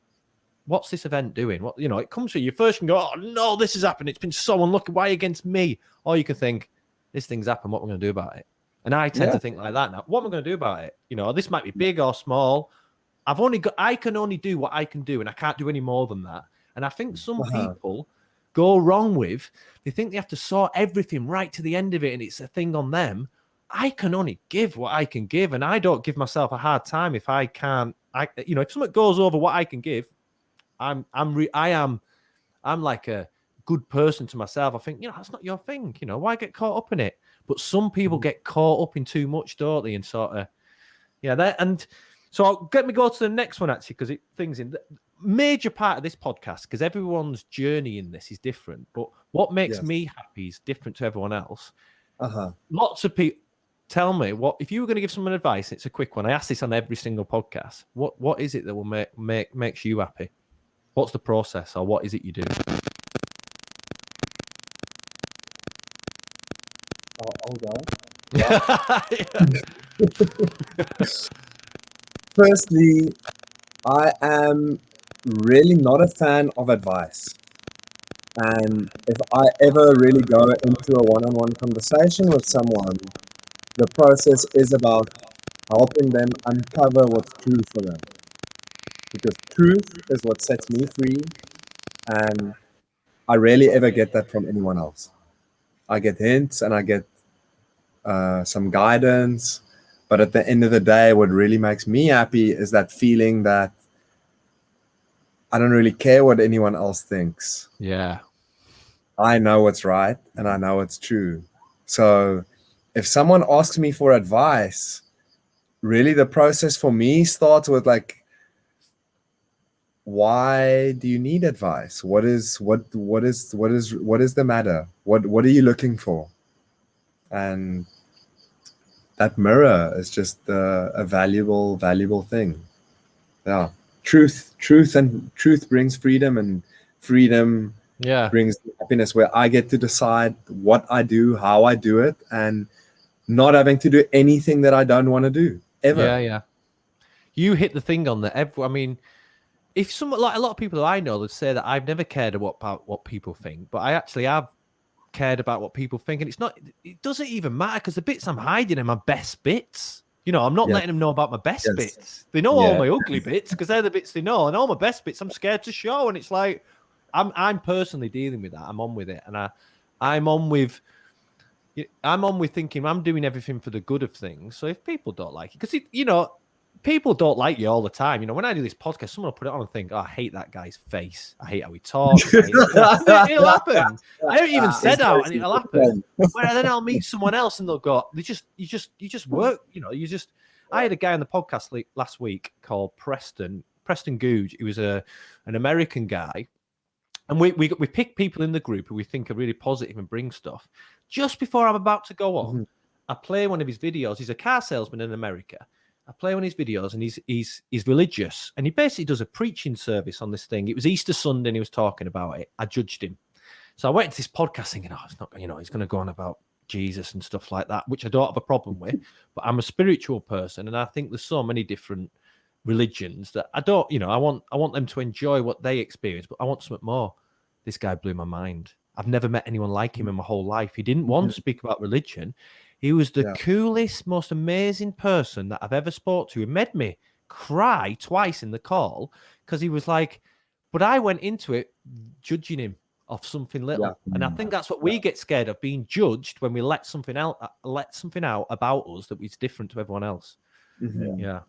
what's this event doing? What, you know, it comes to you first and go, oh no, this has happened. It's been so unlucky. Why against me? Or you can think, this thing's happened. What am I going to do about it? And I tend to think like that now. What am I going to do about it? You know, this might be big or small. I can only do what I can do, and I can't do any more than that. And I think some people go wrong with, they think they have to sort everything right to the end of it, and it's a thing on them. I can only give what I can give, and I don't give myself a hard time if I can't. If something goes over what I can give, I'm like a good person to myself. I think, that's not your thing. Why get caught up in it? But some people get caught up in too much, don't they? And sort of, and so let me go to the next one, actually, because things in the major part of this podcast, because everyone's journey in this is different. But what makes me happy is different to everyone else. Lots of people tell me, what if you were going to give someone advice? It's a quick one. I ask this on every single podcast. What is it that will makes you happy? What's the process, or what is it you do? I'll go. Firstly, I am really not a fan of advice. And if I ever really go into a one-on-one conversation with someone, the process is about helping them uncover what's true for them. Because truth is what sets me free, and I rarely ever get that from anyone else. I get hints and I get some guidance, but at the end of the day, what really makes me happy is that feeling that I don't really care what anyone else thinks. Yeah. I know what's right and I know it's true. So if someone asks me for advice, really the process for me starts with like, why do you need advice? What is the matter? What are you looking for? And that mirror is just a valuable thing. Yeah, truth brings freedom, and freedom Yeah. brings happiness, where I get to decide what I do, how I do it, and not having to do anything that I don't want to do ever. Yeah, yeah. You hit the thing on that. I mean, if someone like a lot of people that I know would say that I've never cared about what people think, but I actually have cared about what people think, and it doesn't even matter, because the bits I'm hiding are my best bits. You know, I'm not letting them know about my best bits. They know all my ugly bits because they're the bits they know, and all my best bits I'm scared to show. And it's like I'm personally dealing with that. I'm on with it, and I'm on with thinking I'm doing everything for the good of things. So if people don't like it, because people don't like you all the time. You know, when I do this podcast, someone will put it on and think, "Oh, I hate that guy's face. I hate how he talks." It'll happen. I don't even said out, and it'll happen. But then I'll meet someone else, and they'll go, you just work. You know, I had a guy on the podcast last week called Preston Googe. He was an American guy. And we pick people in the group who we think are really positive and bring stuff. Just before I'm about to go on, I play one of his videos. He's a car salesman in America. I play one of his videos, and he's religious, and he basically does a preaching service on this thing. It was Easter Sunday, and he was talking about it. I judged him, so I went to this podcast thinking, "Oh, it's not, he's going to go on about Jesus and stuff like that," which I don't have a problem with. But I'm a spiritual person, and I think there's so many different religions that I don't, I want them to enjoy what they experience, but I want something more. This guy blew my mind. I've never met anyone like him in my whole life. He didn't want to speak about religion. He was the coolest, most amazing person that I've ever spoke to. He made me cry twice in the call, because he was like, but I went into it judging him off something little. And I think that's what we get scared of, being judged when we let something out about us that is different to everyone else. Yeah.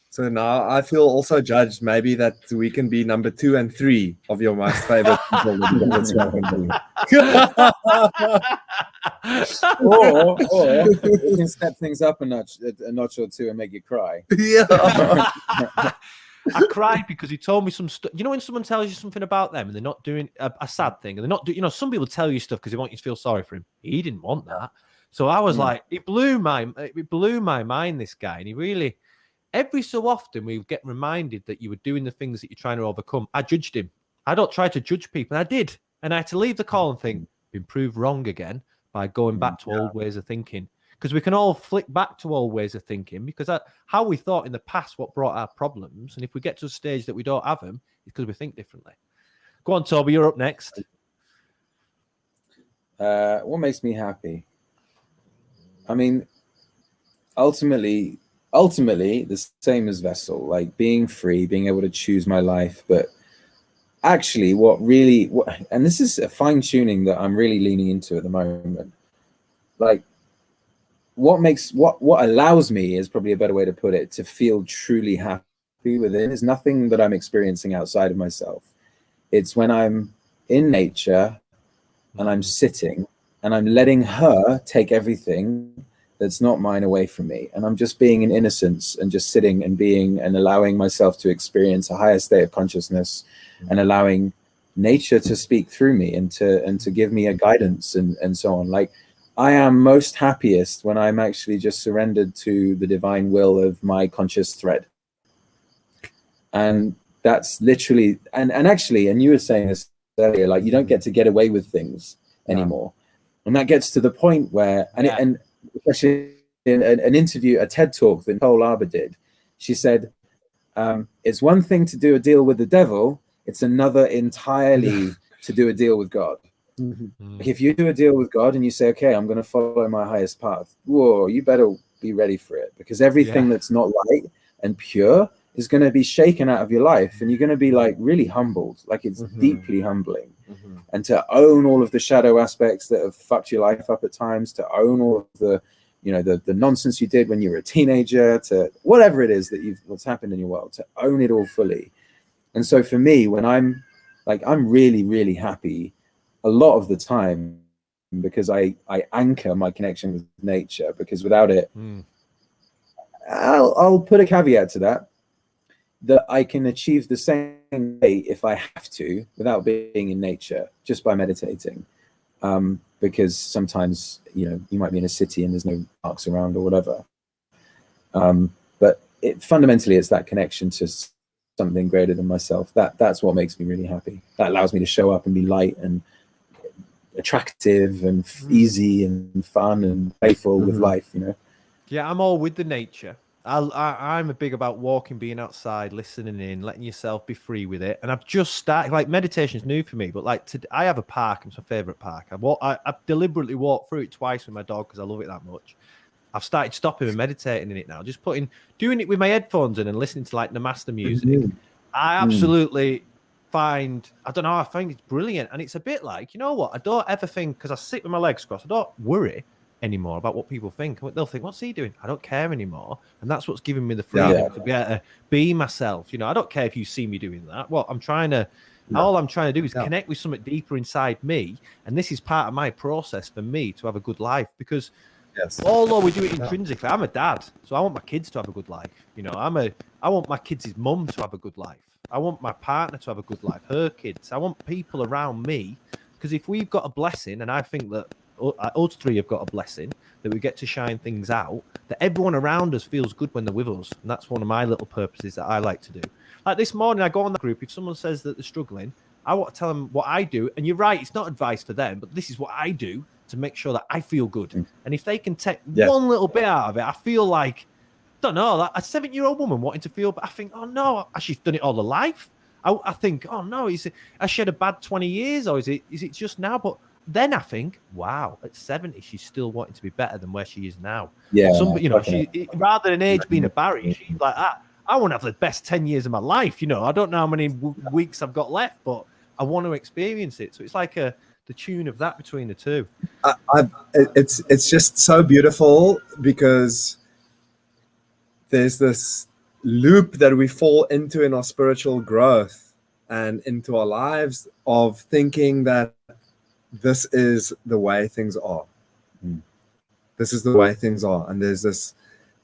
So now I feel also judged, maybe, that we can be number 2 and 3 of your most favorite people. or we can step things up a notch or two and make you cry. Yeah. I cried because he told me some stuff. You know, when someone tells you something about them and they're not doing a sad thing, and they're not doing, some people tell you stuff because they want you to feel sorry for him. He didn't want that. So I was like, it blew my mind, this guy. And he really, every so often we get reminded that you were doing the things that you're trying to overcome. I judged him. I don't try to judge people. I did. And I had to leave the call and think, been proved wrong again by going back to old ways of thinking. Because we can all flick back to old ways of thinking, because how we thought in the past what brought our problems. And if we get to a stage that we don't have them, it's because we think differently. Go on, Toby, you're up next. What makes me happy? I mean, ultimately the same as Wessel, like being free, being able to choose my life. But actually and this is a fine tuning that I'm really leaning into at the moment. Like, what allows me, is probably a better way to put it, to feel truly happy within, is nothing that I'm experiencing outside of myself. It's when I'm in nature and I'm sitting and I'm letting her take everything that's not mine away from me, and I'm just being in innocence and just sitting and being and allowing myself to experience a higher state of consciousness, and allowing nature to speak through me and to give me a guidance and so on. Like, I am most happiest when I'm actually just surrendered to the divine will of my conscious thread. And that's literally, and you were saying this earlier, like, you don't get to get away with things anymore. And that gets to the point where, and especially in an interview, a TED talk that Hoyle did, she said, it's one thing to do a deal with the devil, it's another entirely to do a deal with God. If you do a deal with God and you say, okay, I'm going to follow my highest path, whoa, you better be ready for it, because everything that's not light and pure is going to be shaken out of your life, and you're going to be like really humbled. Like, it's deeply humbling. And to own all of the shadow aspects that have fucked your life up at times, to own all of the, the nonsense you did when you were a teenager, to whatever it is that what's happened in your world, to own it all fully. And so for me, when I'm really, really happy a lot of the time, because I anchor my connection with nature, because without it, I'll put a caveat to that I can achieve the same way if I have to, without being in nature, just by meditating. because sometimes, you know, you might be in a city and there's no parks around or whatever. But fundamentally, it's that connection to something greater than myself. That's what makes me really happy. That allows me to show up and be light and attractive and easy and fun and playful with life, you know. Yeah, I'm all with the nature. I'm a big about walking, being outside, listening in, letting yourself be free with it. And I've just started, like, meditation's new for me, but like I have a park. It's my favorite park. I've deliberately walked through it twice with my dog because I love it that much. I've started stopping and meditating in it now, just doing it with my headphones in and listening to like Namaste music. I absolutely I find it's brilliant. And it's a bit like, you know what? I don't ever think, because I sit with my legs crossed, I don't worry anymore about what people think. They'll think, what's he doing? I don't care anymore. And that's what's giving me the freedom to be able to be myself. You know, I don't care if you see me doing that. Well, all I'm trying to do is connect with something deeper inside me. And this is part of my process for me to have a good life, because although we do it intrinsically, I'm a dad, so I want my kids to have a good life. You know, I want my kids' mum to have a good life. I want my partner to have a good life, her kids. I want people around me, because if we've got a blessing, and I think that us three have got a blessing, that we get to shine things out, that everyone around us feels good when they're with us. And that's one of my little purposes that I like to do. Like this morning, I go on the group. If someone says that they're struggling, I want to tell them what I do. And you're right, it's not advice for them, but this is what I do to make sure that I feel good. And if they can take one little bit out of it, I feel like, don't know, like a 7-year-old woman wanting to feel, but I think, oh no, she's done it all her life. I think, oh no, has she had a bad 20 years, or is it just now? But then I think, wow, at 70, she's still wanting to be better than where she is now. Yeah. You know, rather than age being a barrier, she's like, I want to have the best 10 years of my life. You know, I don't know how many weeks I've got left, but I want to experience it. So it's like the tune of that between the two. It's just so beautiful, because there's this loop that we fall into in our spiritual growth and into our lives of thinking that this is the way things are. This is the way things are. And there's this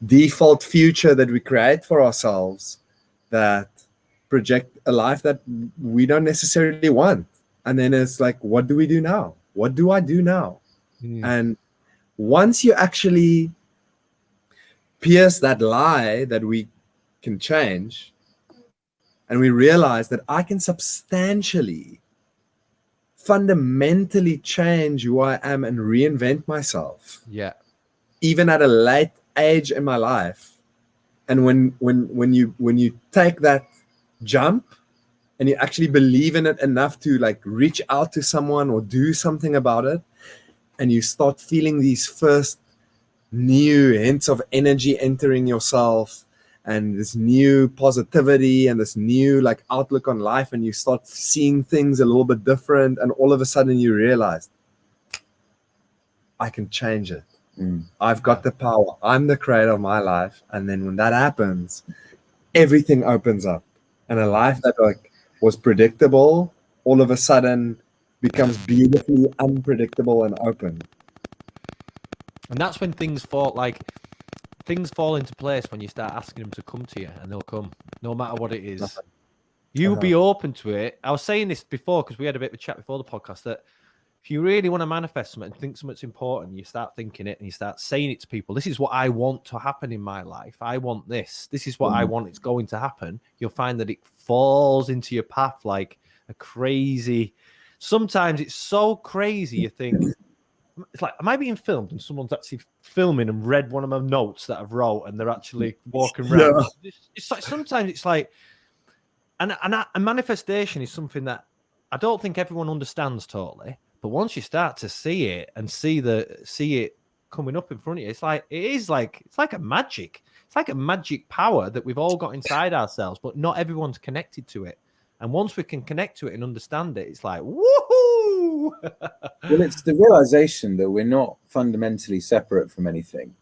default future that we create for ourselves that project a life that we don't necessarily want. And then it's like, what do we do now? What do I do now? And once you actually pierce that lie that we can change, and we realize that I can fundamentally change who I am and reinvent myself. Yeah. Even at a late age in my life. And when you take that jump and you actually believe in it enough to like reach out to someone or do something about it, and you start feeling these first new hints of energy entering yourself, and this new positivity and this new like outlook on life, and you start seeing things a little bit different, and all of a sudden you realize, I can change it. I've got the power. I'm the creator of my life. And then when that happens, everything opens up, and a life that like was predictable all of a sudden becomes beautifully unpredictable and open. And that's when things fall into place, when you start asking them to come to you, and they'll come, no matter what it is. You'll be open to it. I was saying this before, because we had a bit of a chat before the podcast, that if you really want to manifest something and think something's important, you start thinking it and you start saying it to people. This is what I want to happen in my life. I want this. This is what I want. It's going to happen. You'll find that it falls into your path like a crazy. Sometimes it's so crazy, you think, it's like, am I being filmed? And someone's actually filming and read one of my notes that I've wrote, and they're actually walking around. Yeah. It's like, sometimes it's like, and a manifestation is something that I don't think everyone understands totally. But once you start to see it and see it coming up in front of you, it's like a magic. It's like a magic power that we've all got inside ourselves, but not everyone's connected to it. And once we can connect to it and understand it, it's like, woohoo! Well, it's the realization that we're not fundamentally separate from anything.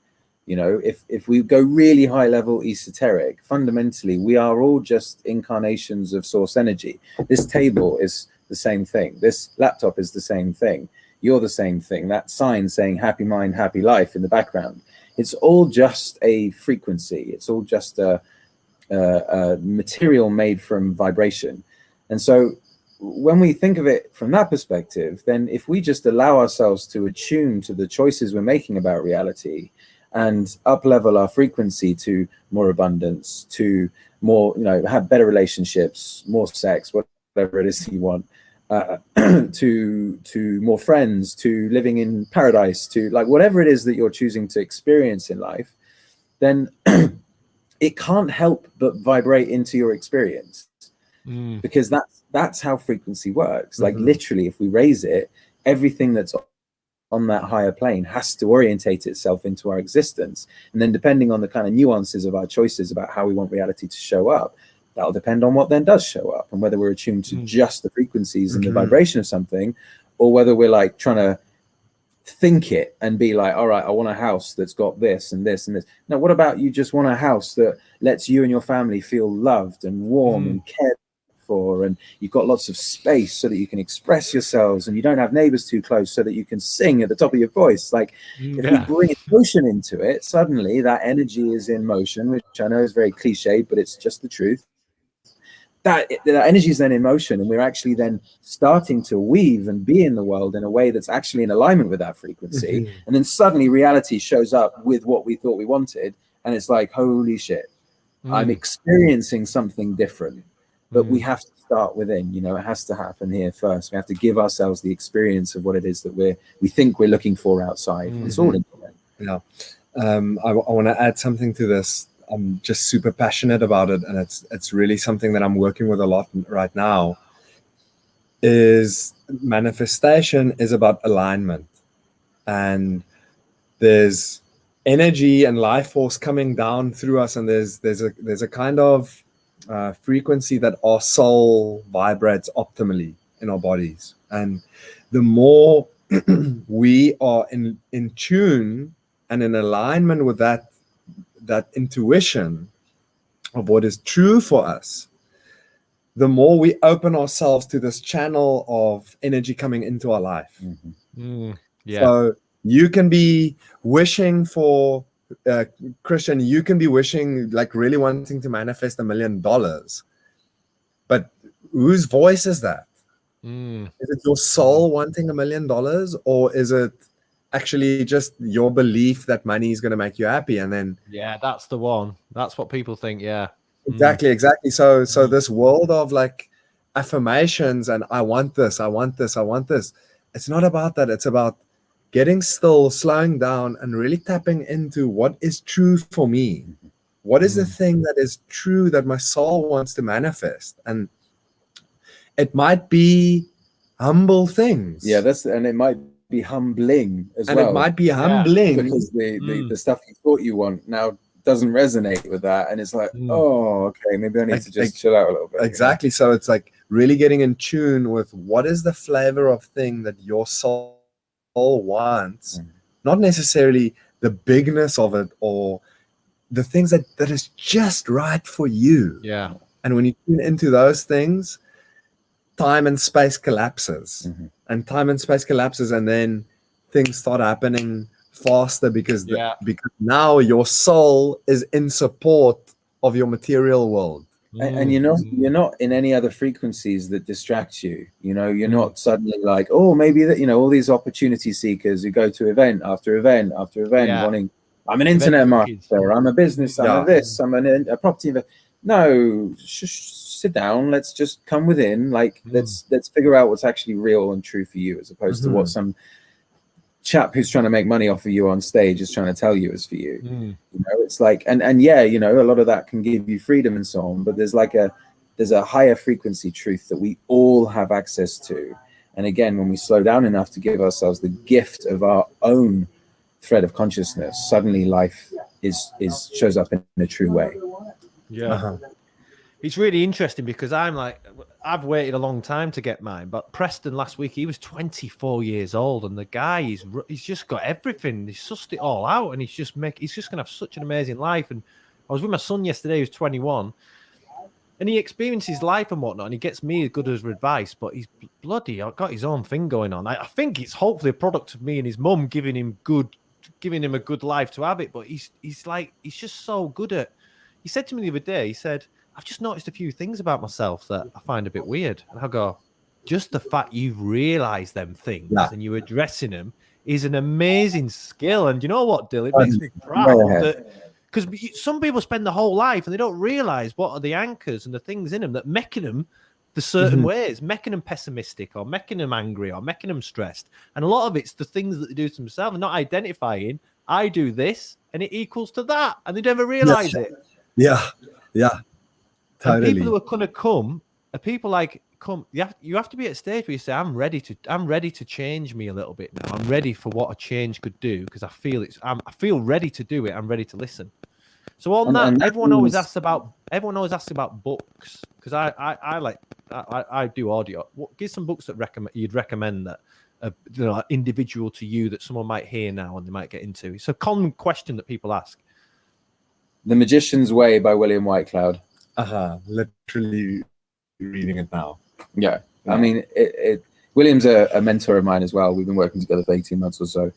You know, if we go really high level esoteric, fundamentally, we are all just incarnations of source energy. This table is the same thing. This laptop is the same thing. You're the same thing. That sign saying happy mind, happy life in the background. It's all just a frequency. It's all just a material made from vibration. And so when we think of it from that perspective, then if we just allow ourselves to attune to the choices we're making about reality and up level our frequency to more abundance, to more, have better relationships, more sex, whatever it is you want, to more friends, to living in paradise, to like whatever it is that you're choosing to experience in life, then it can't help but vibrate into your experience, because that's how frequency works. Like literally, if we raise it, everything that's on that higher plane has to orientate itself into our existence. And then depending on the kind of nuances of our choices about how we want reality to show up, that'll depend on what then does show up, and whether we're attuned to just the frequencies and the vibration of something, or whether we're like trying to think it and be like, all right, I want a house that's got this and this and this. Now, what about you just want a house that lets you and your family feel loved and warm and cared for, and you've got lots of space so that you can express yourselves, and you don't have neighbors too close so that you can sing at the top of your voice? Like if we bring emotion into it, suddenly that energy is in motion, which I know is very cliche, but it's just the truth. That energy is then in motion, and we're actually then starting to weave and be in the world in a way that's actually in alignment with that frequency. And then suddenly reality shows up with what we thought we wanted, and it's like, holy shit, I'm experiencing something different. But we have to start within, it has to happen here first. We have to give ourselves the experience of what it is that we think we're looking for outside. It's all in there. Yeah. I want to add something to this. I'm just super passionate about it, and it's really something that I'm working with a lot right now. Is manifestation is about alignment, and there's energy and life force coming down through us, and there's a kind of frequency that our soul vibrates optimally in our bodies, and the more we are in tune and in alignment with that intuition of what is true for us, the more we open ourselves to this channel of energy coming into our life. So you can be wishing for Christian, you can be wishing, like really wanting to manifest $1 million, but whose voice is that? Is it your soul wanting $1 million, or is it actually just your belief that money is going to make you happy? And then that's the one. That's what people think. Exactly. So this world of like affirmations and I want this, it's not about that. It's about getting still, slowing down, and really tapping into what is true for me. What is the thing that is true that my soul wants to manifest? And it might be humble things. And it might be humbling as well. And it might be humbling because the stuff you thought you want now doesn't resonate with that, and it's like, oh, okay, maybe I need to just chill out a little bit. Exactly. So it's like really getting in tune with what is the flavor of thing that your soul wants, not necessarily the bigness of it or the things that is just right for you. And when you tune into those things, time and space collapses, and then things start happening faster because now your soul is in support of your material world. And you're not in any other frequencies that distract you. You're not suddenly like, oh, maybe that, all these opportunity seekers who go to event after event after event wanting, I'm an internet marketer, I'm a business, I'm a this, I'm a property investor. No, sit down. Let's just come within. Like, let's figure out what's actually real and true for you, as opposed to what some chap who's trying to make money off of you on stage is trying to tell you is for you. It's like, and a lot of that can give you freedom and so on, but there's a higher frequency truth that we all have access to. And again, when we slow down enough to give ourselves the gift of our own thread of consciousness, suddenly life shows up in a true way. It's really interesting because I've waited a long time to get mine, but Preston last week, he was 24 years old, and the guy, he's just got everything. He's sussed it all out, and he's just going to have such an amazing life. And I was with my son yesterday, who's 21, and he experiences life and whatnot, and he gets me good as advice, but he's bloody got his own thing going on. I think it's hopefully a product of me and his mum giving him a good life to have it, but he's just so good at. He said to me the other day, he said, I've just noticed a few things about myself that I find a bit weird. And I go, just the fact you've realized them things Yeah. and you're addressing them is an amazing skill. And you know what, Dill? It Go makes me ahead. proud that, because some people spend the whole life and they don't realize what are the anchors and the things in them that making them the certain ways, making them pessimistic or making them angry or making them stressed. And a lot of it's the things that they do to themselves and not identifying, I do this and it equals to that. And they never realize it. Yeah. And people Totally. who are going to come are people like, you have to be at a stage where you say, I'm ready to change me a little bit now. I'm ready for what a change could do because I feel ready to do it. I'm ready to listen. So on that, everyone always asks about books, because I do audio. Give some books that you'd recommend that are individual to you that someone might hear now and they might get into. It's a common question that people ask. The Magician's Way by William Whitecloud. Literally reading it now. Yeah. I mean, William's a mentor of mine as well. We've been working together for 18 months or so.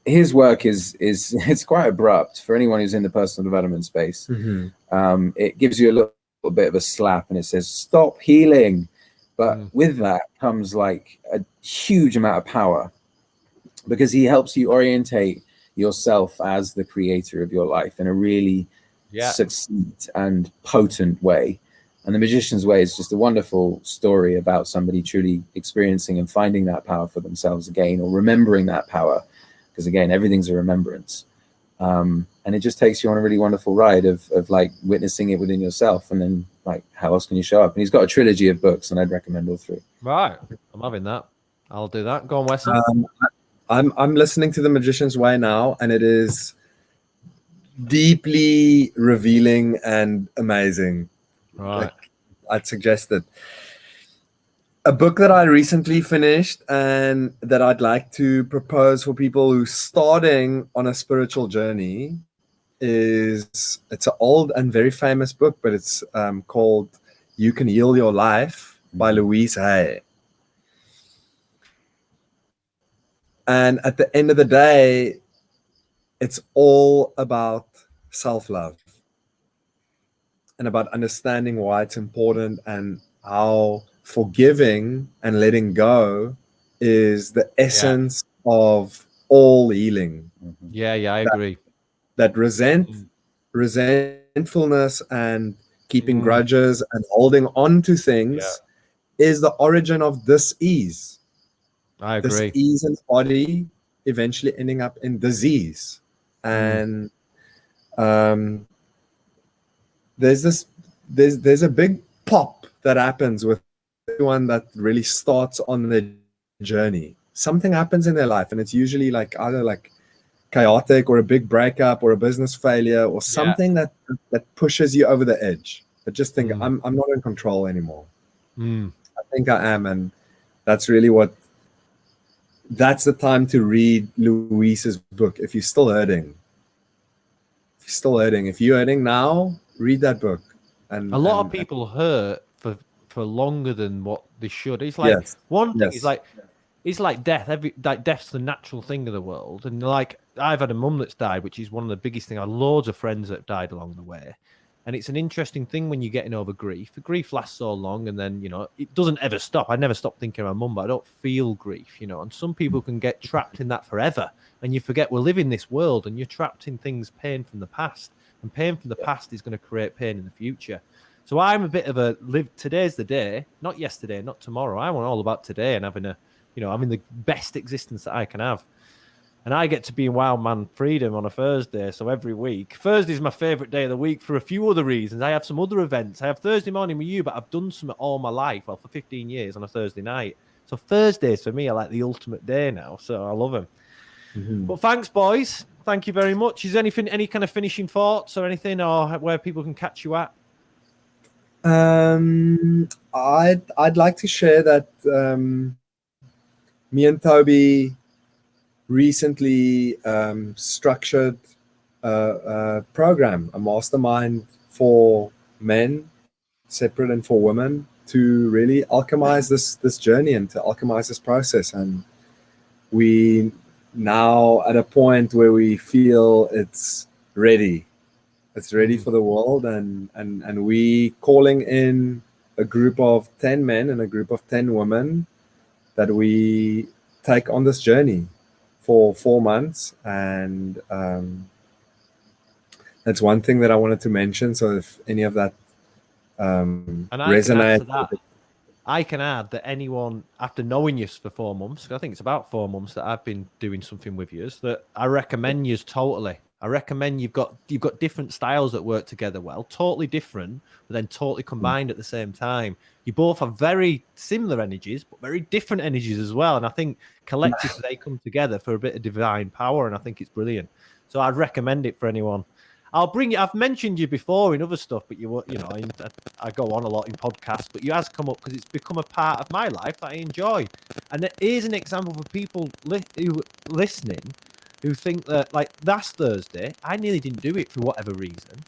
His work is it's quite abrupt for anyone who's in the personal development space. It gives you a little bit of a slap and it says, stop healing. But with that comes like a huge amount of power, because he helps you orientate yourself as the creator of your life in a really succinct and potent way. And The Magician's Way is just a wonderful story about somebody truly experiencing and finding that power for themselves again, or remembering that power. Because again, everything's a remembrance. And it just takes you on a really wonderful ride of like witnessing it within yourself. And then like, how else can you show up? And he's got a trilogy of books and I'd recommend all three. Right. I'm having that. I'll do that. Go on, Wessel. I'm listening to The Magician's Way now, and it is deeply revealing and amazing. Right. Like, I'd suggest that. A book that I recently finished and that I'd like to propose for people who are starting on a spiritual journey it's an old and very famous book, but it's called You Can Heal Your Life by Louise Hay. And at the end of the day, it's all about self-love and about understanding why it's important and how forgiving and letting go is the essence of all healing. Yeah, I agree. That resentfulness and keeping grudges and holding on to things is the origin of dis-ease. I agree. Dis-ease in the body eventually ending up in disease. And there's a big pop that happens with everyone that really starts on the journey. Something happens in their life, and it's usually like either like chaotic or a big breakup or a business failure or something that pushes you over the edge. But just think, I'm not in control anymore. I think I am, and that's really that's the time to read Louise's book. If you're still hurting, if you're hurting now, read that book. And a lot of people hurt for longer than what they should. It's like one thing is like, it's like death. Death's the natural thing of the world. And like, I've had a mum that's died, which is one of the biggest things. I had loads of friends that died along the way. And it's an interesting thing when you're getting over grief. The grief lasts so long, and then, it doesn't ever stop. I never stop thinking of my mum, but I don't feel grief, And some people can get trapped in that forever. And you forget we're living this world, and you're trapped in pain from the past. And pain from the past is going to create pain in the future. So I'm a bit of today's the day, not yesterday, not tomorrow. I want all about today and having having the best existence that I can have. And I get to be in Wild Man Freedom on a Thursday. So every week, Thursday is my favorite day of the week for a few other reasons. I have some other events. I have Thursday morning with you, but I've done some all my life, for 15 years on a Thursday night. So Thursdays for me are like the ultimate day now. So I love them. But thanks, boys. Thank you very much. Is there any kind of finishing thoughts or anything, or where people can catch you at? I'd like to share that me and Toby recently structured a program, a mastermind for men, separate, and for women, to really alchemize this journey and to alchemize this process. And we now at a point where we feel it's ready for the world, and we calling in a group of 10 men and a group of 10 women that we take on this journey for 4 months. And that's one thing that I wanted to mention. So if any of that And I can add to resonates, that. I can add that anyone, after knowing you for 4 months, 'cause I think it's about 4 months that I've been doing something with you, that I recommend you totally. I recommend you've got different styles that work together well, totally different, but then totally combined at the same time. You both have very similar energies, but very different energies as well. And I think collectively they come together for a bit of divine power, and I think it's brilliant. So I'd recommend it for anyone. I'll bring you. I've mentioned you before in other stuff, but you know, I go on a lot in podcasts, but you has come up because it's become a part of my life that I enjoy. And it is an example for people who listening who think that, like, last Thursday, I nearly didn't do it for whatever reason.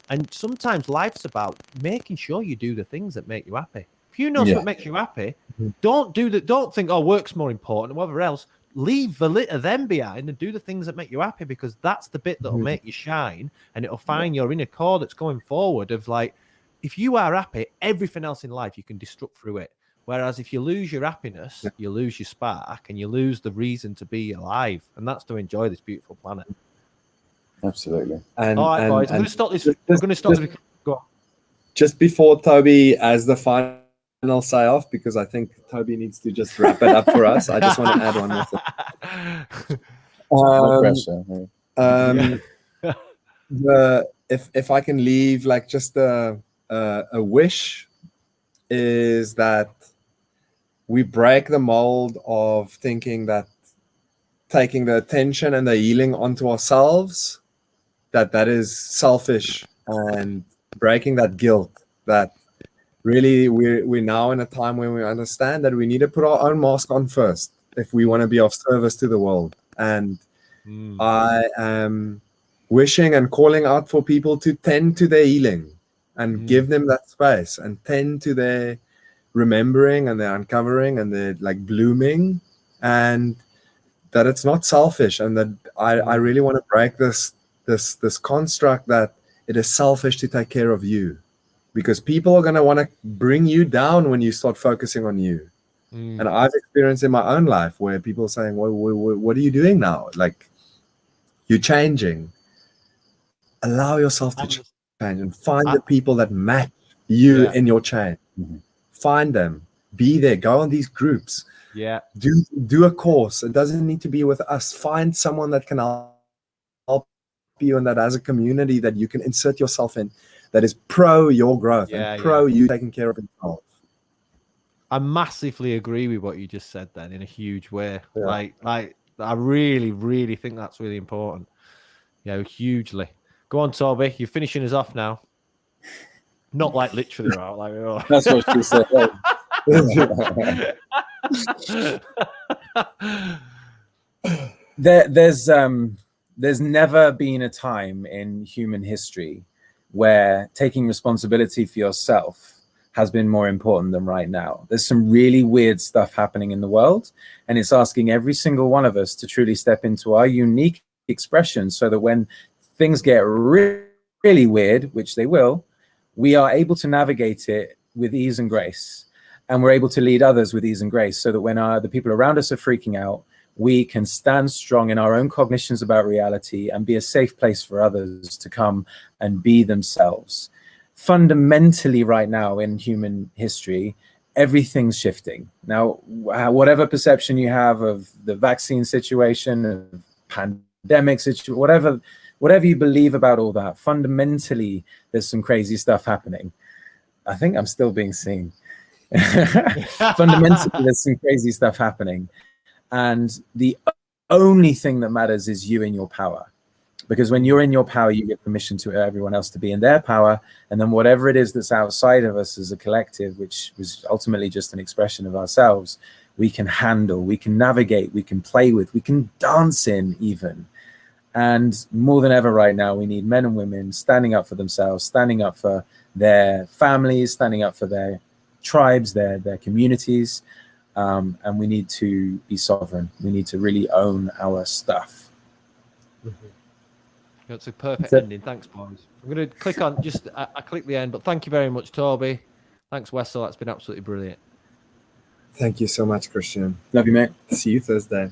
And sometimes life's about making sure you do the things that make you happy. If you know something makes you happy, don't do that. Don't think, oh, work's more important or whatever else. Leave the lit of them behind and do the things that make you happy, because that's the bit that'll make you shine, and it'll find your inner core that's going forward of, like, if you are happy, everything else in life you can destruct through it. Whereas if you lose your happiness, you lose your spark and you lose the reason to be alive, and that's to enjoy this beautiful planet. Absolutely. And, all right, boys, I'm going to stop this. I'm going to stop this. Go on. Just before Toby as the final say off, because I think Toby needs to just wrap it up for us. I just want to add one more thing. No pressure. If I can leave like just a wish, is that we break the mold of thinking that taking the attention and the healing onto ourselves, that is selfish, and breaking that guilt, that really we're now in a time when we understand that we need to put our own mask on first if we want to be of service to the world. And I am wishing and calling out for people to tend to their healing and give them that space, and tend to their remembering and their uncovering and their like blooming, and that it's not selfish, and that I really want to break this construct that it is selfish to take care of you, because people are going to want to bring you down when you start focusing on you. And I've experienced in my own life where people are saying, well, what are you doing now? Like, you're changing. Allow yourself to change and find the people that match you in your change. Find them, be there, go on these groups. Do a course. It doesn't need to be with us. Find someone that can help you and that has a community that you can insert yourself in, that is pro your growth and pro you taking care of yourself. I massively agree with what you just said then, in a huge way. Like I really, really think that's really important. Yeah, hugely. Go on, Toby. You're finishing us off now. Not like literally, right? Like, oh. That's what she said. There's never been a time in human history where taking responsibility for yourself has been more important than right now. There's some really weird stuff happening in the world, and it's asking every single one of us to truly step into our unique expression, so that when things get really, really weird, which they will, we are able to navigate it with ease and grace, and we're able to lead others with ease and grace, so that when the people around us are freaking out, we can stand strong in our own cognitions about reality and be a safe place for others to come and be themselves. Fundamentally, right now in human history, everything's shifting. Now, whatever perception you have of the vaccine situation, of pandemic situation, whatever you believe about all that, fundamentally, there's some crazy stuff happening. I think I'm still being seen. Fundamentally, there's some crazy stuff happening. And the only thing that matters is you in your power. Because when you're in your power, you give permission to everyone else to be in their power. And then whatever it is that's outside of us as a collective, which was ultimately just an expression of ourselves, we can handle, we can navigate, we can play with, we can dance in even. And more than ever right now, we need men and women standing up for themselves, standing up for their families, standing up for their tribes, their communities. And we need to be sovereign. We need to really own our stuff. That's a perfect ending. Thanks, boys. I'm going to click on I click the end, but thank you very much, Toby. Thanks, Wessel. That's been absolutely brilliant. Thank you so much, Christian. Love you, mate. See you Thursday.